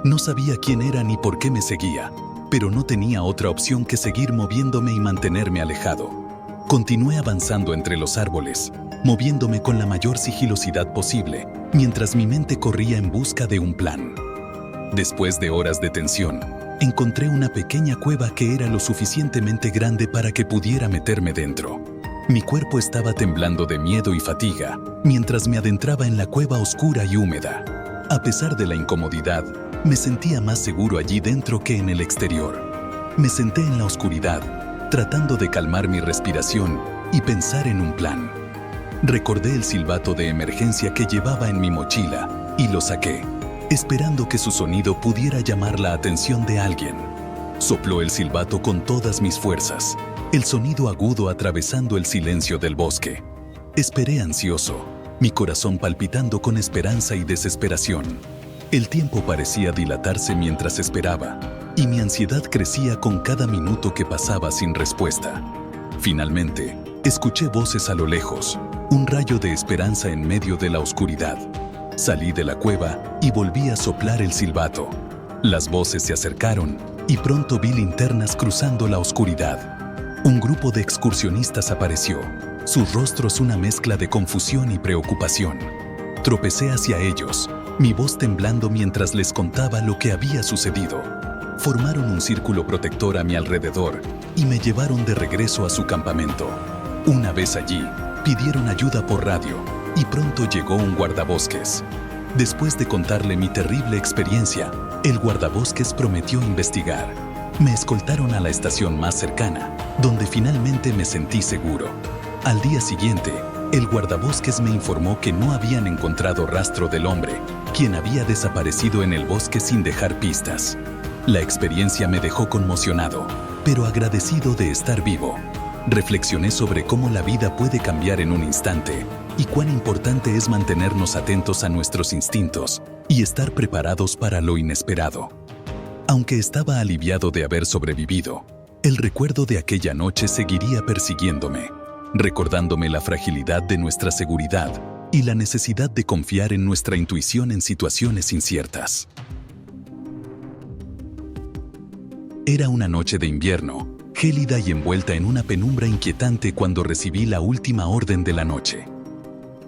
No sabía quién era ni por qué me seguía, pero no tenía otra opción que seguir moviéndome y mantenerme alejado. Continué avanzando entre los árboles, moviéndome con la mayor sigilosidad posible, mientras mi mente corría en busca de un plan. Después de horas de tensión, encontré una pequeña cueva que era lo suficientemente grande para que pudiera meterme dentro. Mi cuerpo estaba temblando de miedo y fatiga, mientras me adentraba en la cueva oscura y húmeda. A pesar de la incomodidad, me sentía más seguro allí dentro que en el exterior. Me senté en la oscuridad, tratando de calmar mi respiración y pensar en un plan. Recordé el silbato de emergencia que llevaba en mi mochila y lo saqué, esperando que su sonido pudiera llamar la atención de alguien. Sopló el silbato con todas mis fuerzas, el sonido agudo atravesando el silencio del bosque. Esperé ansioso, mi corazón palpitando con esperanza y desesperación. El tiempo parecía dilatarse mientras esperaba, y mi ansiedad crecía con cada minuto que pasaba sin respuesta. Finalmente, escuché voces a lo lejos, un rayo de esperanza en medio de la oscuridad. Salí de la cueva y volví a soplar el silbato. Las voces se acercaron y pronto vi linternas cruzando la oscuridad. Un grupo de excursionistas apareció, sus rostros una mezcla de confusión y preocupación. Tropecé hacia ellos, mi voz temblando mientras les contaba lo que había sucedido. Formaron un círculo protector a mi alrededor y me llevaron de regreso a su campamento. Una vez allí, pidieron ayuda por radio y pronto llegó un guardabosques. Después de contarle mi terrible experiencia, el guardabosques prometió investigar. Me escoltaron a la estación más cercana, donde finalmente me sentí seguro. Al día siguiente, el guardabosques me informó que no habían encontrado rastro del hombre, quien había desaparecido en el bosque sin dejar pistas. La experiencia me dejó conmocionado, pero agradecido de estar vivo. Reflexioné sobre cómo la vida puede cambiar en un instante y cuán importante es mantenernos atentos a nuestros instintos y estar preparados para lo inesperado. Aunque estaba aliviado de haber sobrevivido, el recuerdo de aquella noche seguiría persiguiéndome, recordándome la fragilidad de nuestra seguridad y la necesidad de confiar en nuestra intuición en situaciones inciertas. Era una noche de invierno, gélida y envuelta en una penumbra inquietante cuando recibí la última orden de la noche.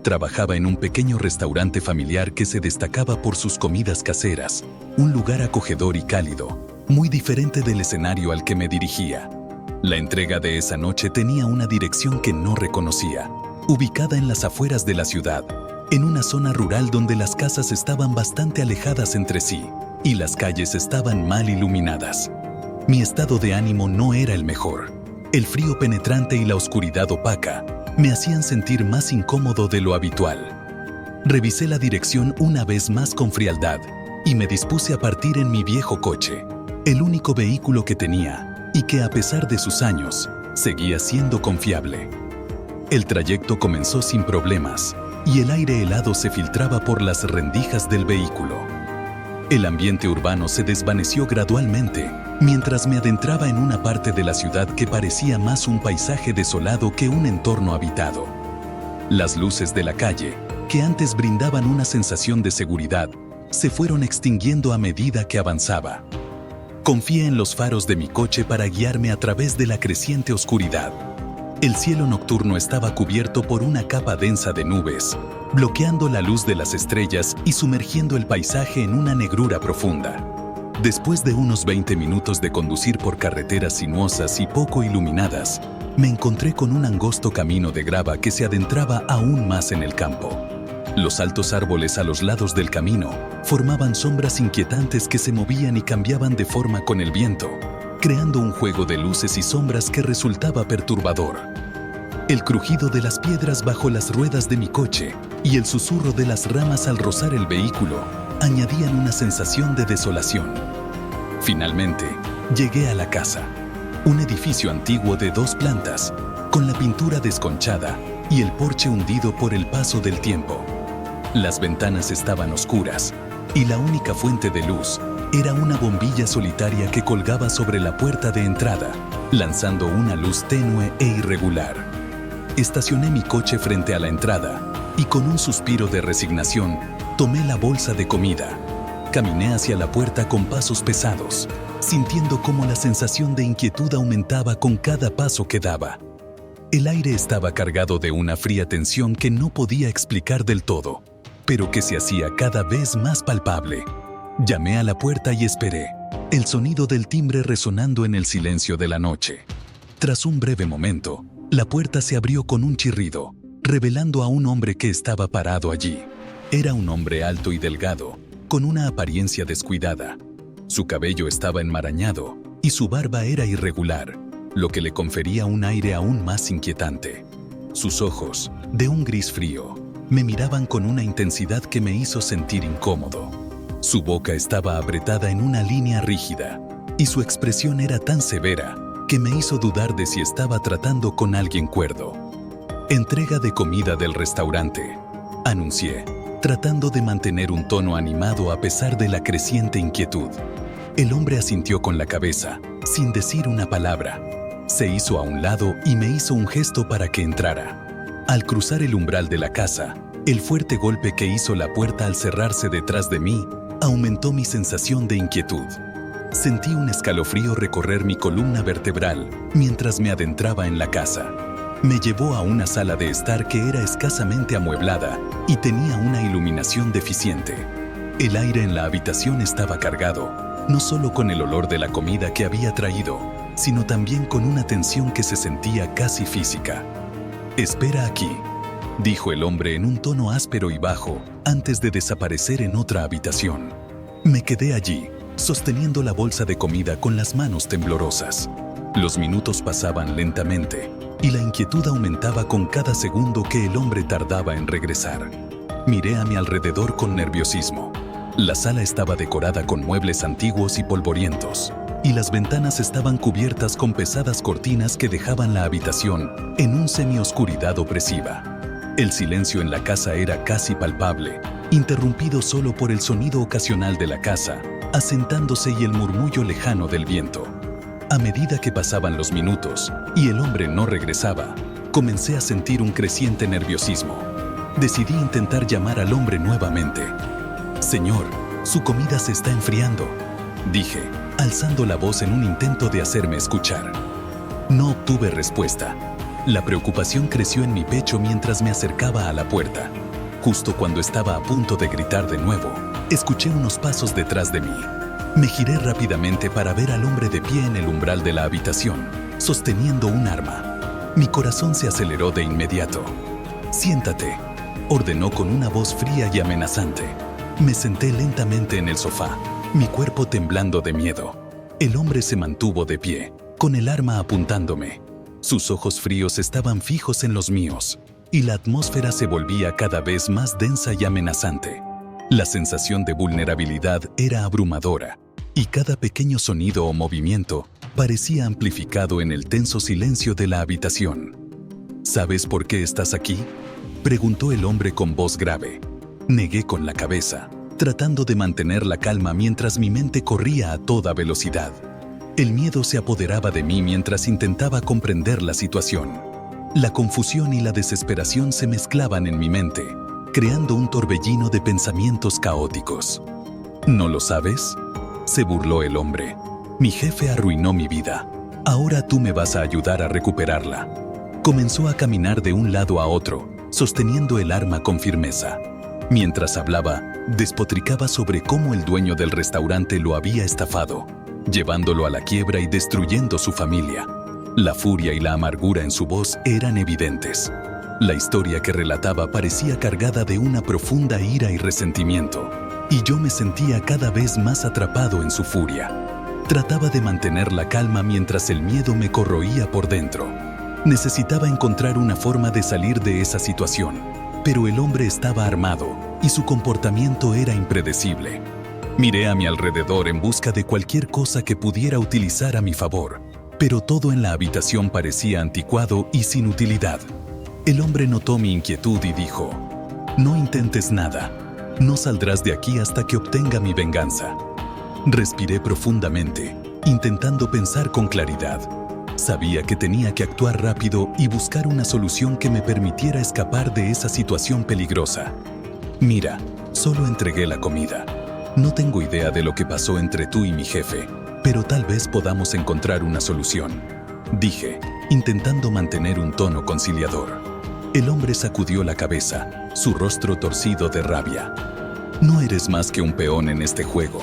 Trabajaba en un pequeño restaurante familiar que se destacaba por sus comidas caseras, un lugar acogedor y cálido, muy diferente del escenario al que me dirigía. La entrega de esa noche tenía una dirección que no reconocía, ubicada en las afueras de la ciudad, en una zona rural donde las casas estaban bastante alejadas entre sí y las calles estaban mal iluminadas. Mi estado de ánimo no era el mejor. El frío penetrante y la oscuridad opaca me hacían sentir más incómodo de lo habitual. Revisé la dirección una vez más con frialdad y me dispuse a partir en mi viejo coche, el único vehículo que tenía y que, a pesar de sus años, seguía siendo confiable. El trayecto comenzó sin problemas y el aire helado se filtraba por las rendijas del vehículo. El ambiente urbano se desvaneció gradualmente mientras me adentraba en una parte de la ciudad que parecía más un paisaje desolado que un entorno habitado. Las luces de la calle, que antes brindaban una sensación de seguridad, se fueron extinguiendo a medida que avanzaba. Confié en los faros de mi coche para guiarme a través de la creciente oscuridad. El cielo nocturno estaba cubierto por una capa densa de nubes, bloqueando la luz de las estrellas y sumergiendo el paisaje en una negrura profunda. Después de unos 20 minutos de conducir por carreteras sinuosas y poco iluminadas, me encontré con un angosto camino de grava que se adentraba aún más en el campo. Los altos árboles a los lados del camino formaban sombras inquietantes que se movían y cambiaban de forma con el viento, creando un juego de luces y sombras que resultaba perturbador. El crujido de las piedras bajo las ruedas de mi coche y el susurro de las ramas al rozar el vehículo añadían una sensación de desolación. Finalmente, llegué a la casa, un edificio antiguo de 2 plantas, con la pintura desconchada y el porche hundido por el paso del tiempo. Las ventanas estaban oscuras y la única fuente de luz era una bombilla solitaria que colgaba sobre la puerta de entrada, lanzando una luz tenue e irregular. Estacioné mi coche frente a la entrada y, con un suspiro de resignación, tomé la bolsa de comida. Caminé hacia la puerta con pasos pesados, sintiendo cómo la sensación de inquietud aumentaba con cada paso que daba. El aire estaba cargado de una fría tensión que no podía explicar del todo, pero que se hacía cada vez más palpable. Llamé a la puerta y esperé, el sonido del timbre resonando en el silencio de la noche. Tras un breve momento, la puerta se abrió con un chirrido, revelando a un hombre que estaba parado allí. Era un hombre alto y delgado, con una apariencia descuidada. Su cabello estaba enmarañado y su barba era irregular, lo que le confería un aire aún más inquietante. Sus ojos, de un gris frío, me miraban con una intensidad que me hizo sentir incómodo. Su boca estaba apretada en una línea rígida, y su expresión era tan severa que me hizo dudar de si estaba tratando con alguien cuerdo. «Entrega de comida del restaurante», anuncié, tratando de mantener un tono animado a pesar de la creciente inquietud. El hombre asintió con la cabeza, sin decir una palabra. Se hizo a un lado y me hizo un gesto para que entrara. Al cruzar el umbral de la casa, el fuerte golpe que hizo la puerta al cerrarse detrás de mí aumentó mi sensación de inquietud. Sentí un escalofrío recorrer mi columna vertebral mientras me adentraba en la casa. Me llevó a una sala de estar que era escasamente amueblada y tenía una iluminación deficiente. El aire en la habitación estaba cargado, no solo con el olor de la comida que había traído, sino también con una tensión que se sentía casi física. «Espera aquí», dijo el hombre en un tono áspero y bajo, antes de desaparecer en otra habitación. Me quedé allí, sosteniendo la bolsa de comida con las manos temblorosas. Los minutos pasaban lentamente, y la inquietud aumentaba con cada segundo que el hombre tardaba en regresar. Miré a mi alrededor con nerviosismo. La sala estaba decorada con muebles antiguos y polvorientos, y las ventanas estaban cubiertas con pesadas cortinas que dejaban la habitación en un semioscuridad opresiva. El silencio en la casa era casi palpable, interrumpido solo por el sonido ocasional de la casa, asentándose y el murmullo lejano del viento. A medida que pasaban los minutos y el hombre no regresaba, comencé a sentir un creciente nerviosismo. Decidí intentar llamar al hombre nuevamente. «Señor, su comida se está enfriando», dije, alzando la voz en un intento de hacerme escuchar. No obtuve respuesta. La preocupación creció en mi pecho mientras me acercaba a la puerta. Justo cuando estaba a punto de gritar de nuevo, escuché unos pasos detrás de mí. Me giré rápidamente para ver al hombre de pie en el umbral de la habitación, sosteniendo un arma. Mi corazón se aceleró de inmediato. «Siéntate», ordenó con una voz fría y amenazante. Me senté lentamente en el sofá, mi cuerpo temblando de miedo. El hombre se mantuvo de pie, con el arma apuntándome. Sus ojos fríos estaban fijos en los míos, y la atmósfera se volvía cada vez más densa y amenazante. La sensación de vulnerabilidad era abrumadora, y cada pequeño sonido o movimiento parecía amplificado en el tenso silencio de la habitación. ¿Sabes por qué estás aquí?, preguntó el hombre con voz grave. Negué con la cabeza, tratando de mantener la calma mientras mi mente corría a toda velocidad. El miedo se apoderaba de mí mientras intentaba comprender la situación. La confusión y la desesperación se mezclaban en mi mente, creando un torbellino de pensamientos caóticos. ¿No lo sabes?, se burló el hombre. Mi jefe arruinó mi vida. Ahora tú me vas a ayudar a recuperarla. Comenzó a caminar de un lado a otro, sosteniendo el arma con firmeza. Mientras hablaba, despotricaba sobre cómo el dueño del restaurante lo había estafado, llevándolo a la quiebra y destruyendo su familia. La furia y la amargura en su voz eran evidentes. La historia que relataba parecía cargada de una profunda ira y resentimiento, y yo me sentía cada vez más atrapado en su furia. Trataba de mantener la calma mientras el miedo me corroía por dentro. Necesitaba encontrar una forma de salir de esa situación, pero el hombre estaba armado y su comportamiento era impredecible. Miré a mi alrededor en busca de cualquier cosa que pudiera utilizar a mi favor, pero todo en la habitación parecía anticuado y sin utilidad. El hombre notó mi inquietud y dijo: «No intentes nada. No saldrás de aquí hasta que obtenga mi venganza». Respiré profundamente, intentando pensar con claridad. Sabía que tenía que actuar rápido y buscar una solución que me permitiera escapar de esa situación peligrosa. «Mira, solo entregué la comida. No tengo idea de lo que pasó entre tú y mi jefe, pero tal vez podamos encontrar una solución», dije, intentando mantener un tono conciliador. El hombre sacudió la cabeza, su rostro torcido de rabia. «No eres más que un peón en este juego.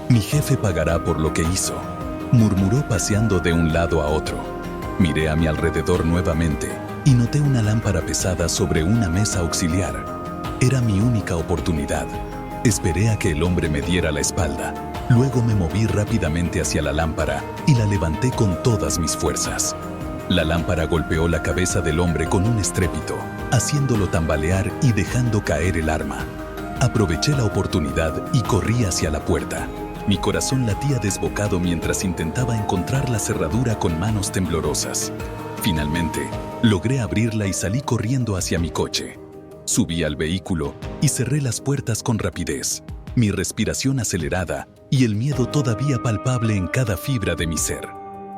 Mi jefe pagará por lo que hizo», murmuró paseando de un lado a otro. Miré a mi alrededor nuevamente y noté una lámpara pesada sobre una mesa auxiliar. Era mi única oportunidad. Esperé a que el hombre me diera la espalda. Luego me moví rápidamente hacia la lámpara y la levanté con todas mis fuerzas. La lámpara golpeó la cabeza del hombre con un estrépito, haciéndolo tambalear y dejando caer el arma. Aproveché la oportunidad y corrí hacia la puerta. Mi corazón latía desbocado mientras intentaba encontrar la cerradura con manos temblorosas. Finalmente, logré abrirla y salí corriendo hacia mi coche. Subí al vehículo y cerré las puertas con rapidez, mi respiración acelerada y el miedo todavía palpable en cada fibra de mi ser.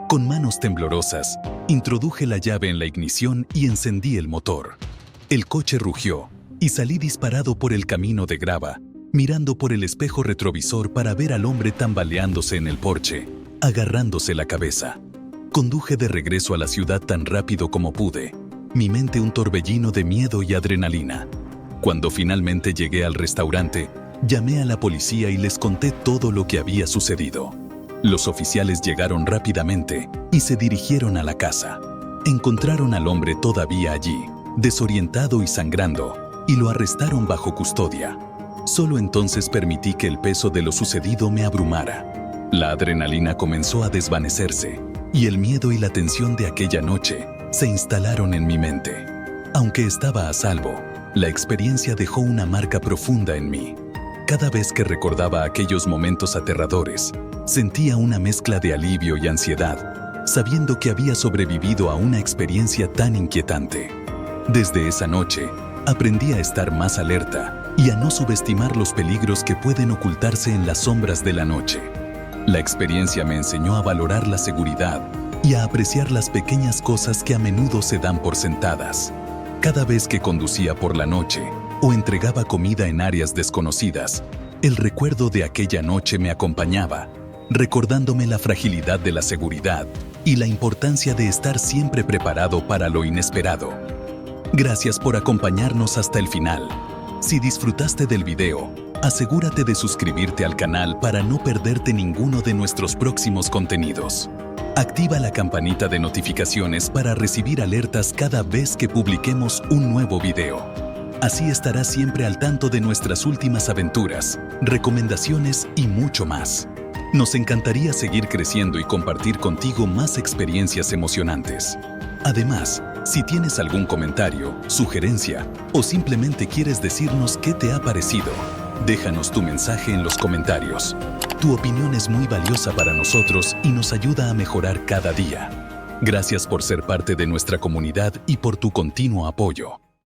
Con manos temblorosas, introduje la llave en la ignición y encendí el motor. El coche rugió y salí disparado por el camino de grava, mirando por el espejo retrovisor para ver al hombre tambaleándose en el porche, agarrándose la cabeza. Conduje de regreso a la ciudad tan rápido como pude, mi mente un torbellino de miedo y adrenalina. Cuando finalmente llegué al restaurante, llamé a la policía y les conté todo lo que había sucedido. Los oficiales llegaron rápidamente y se dirigieron a la casa. Encontraron al hombre todavía allí, desorientado y sangrando, y lo arrestaron bajo custodia. Solo entonces permití que el peso de lo sucedido me abrumara. La adrenalina comenzó a desvanecerse, y el miedo y la tensión de aquella noche se instalaron en mi mente. Aunque estaba a salvo, la experiencia dejó una marca profunda en mí. Cada vez que recordaba aquellos momentos aterradores, sentía una mezcla de alivio y ansiedad, sabiendo que había sobrevivido a una experiencia tan inquietante. Desde esa noche, aprendí a estar más alerta y a no subestimar los peligros que pueden ocultarse en las sombras de la noche. La experiencia me enseñó a valorar la seguridad y a apreciar las pequeñas cosas que a menudo se dan por sentadas. Cada vez que conducía por la noche o entregaba comida en áreas desconocidas, el recuerdo de aquella noche me acompañaba, recordándome la fragilidad de la seguridad y la importancia de estar siempre preparado para lo inesperado. Gracias por acompañarnos hasta el final. Si disfrutaste del video, asegúrate de suscribirte al canal para no perderte ninguno de nuestros próximos contenidos. Activa la campanita de notificaciones para recibir alertas cada vez que publiquemos un nuevo video. Así estarás siempre al tanto de nuestras últimas aventuras, recomendaciones y mucho más. Nos encantaría seguir creciendo y compartir contigo más experiencias emocionantes. Además, si tienes algún comentario, sugerencia o simplemente quieres decirnos qué te ha parecido, déjanos tu mensaje en los comentarios. Tu opinión es muy valiosa para nosotros y nos ayuda a mejorar cada día. Gracias por ser parte de nuestra comunidad y por tu continuo apoyo.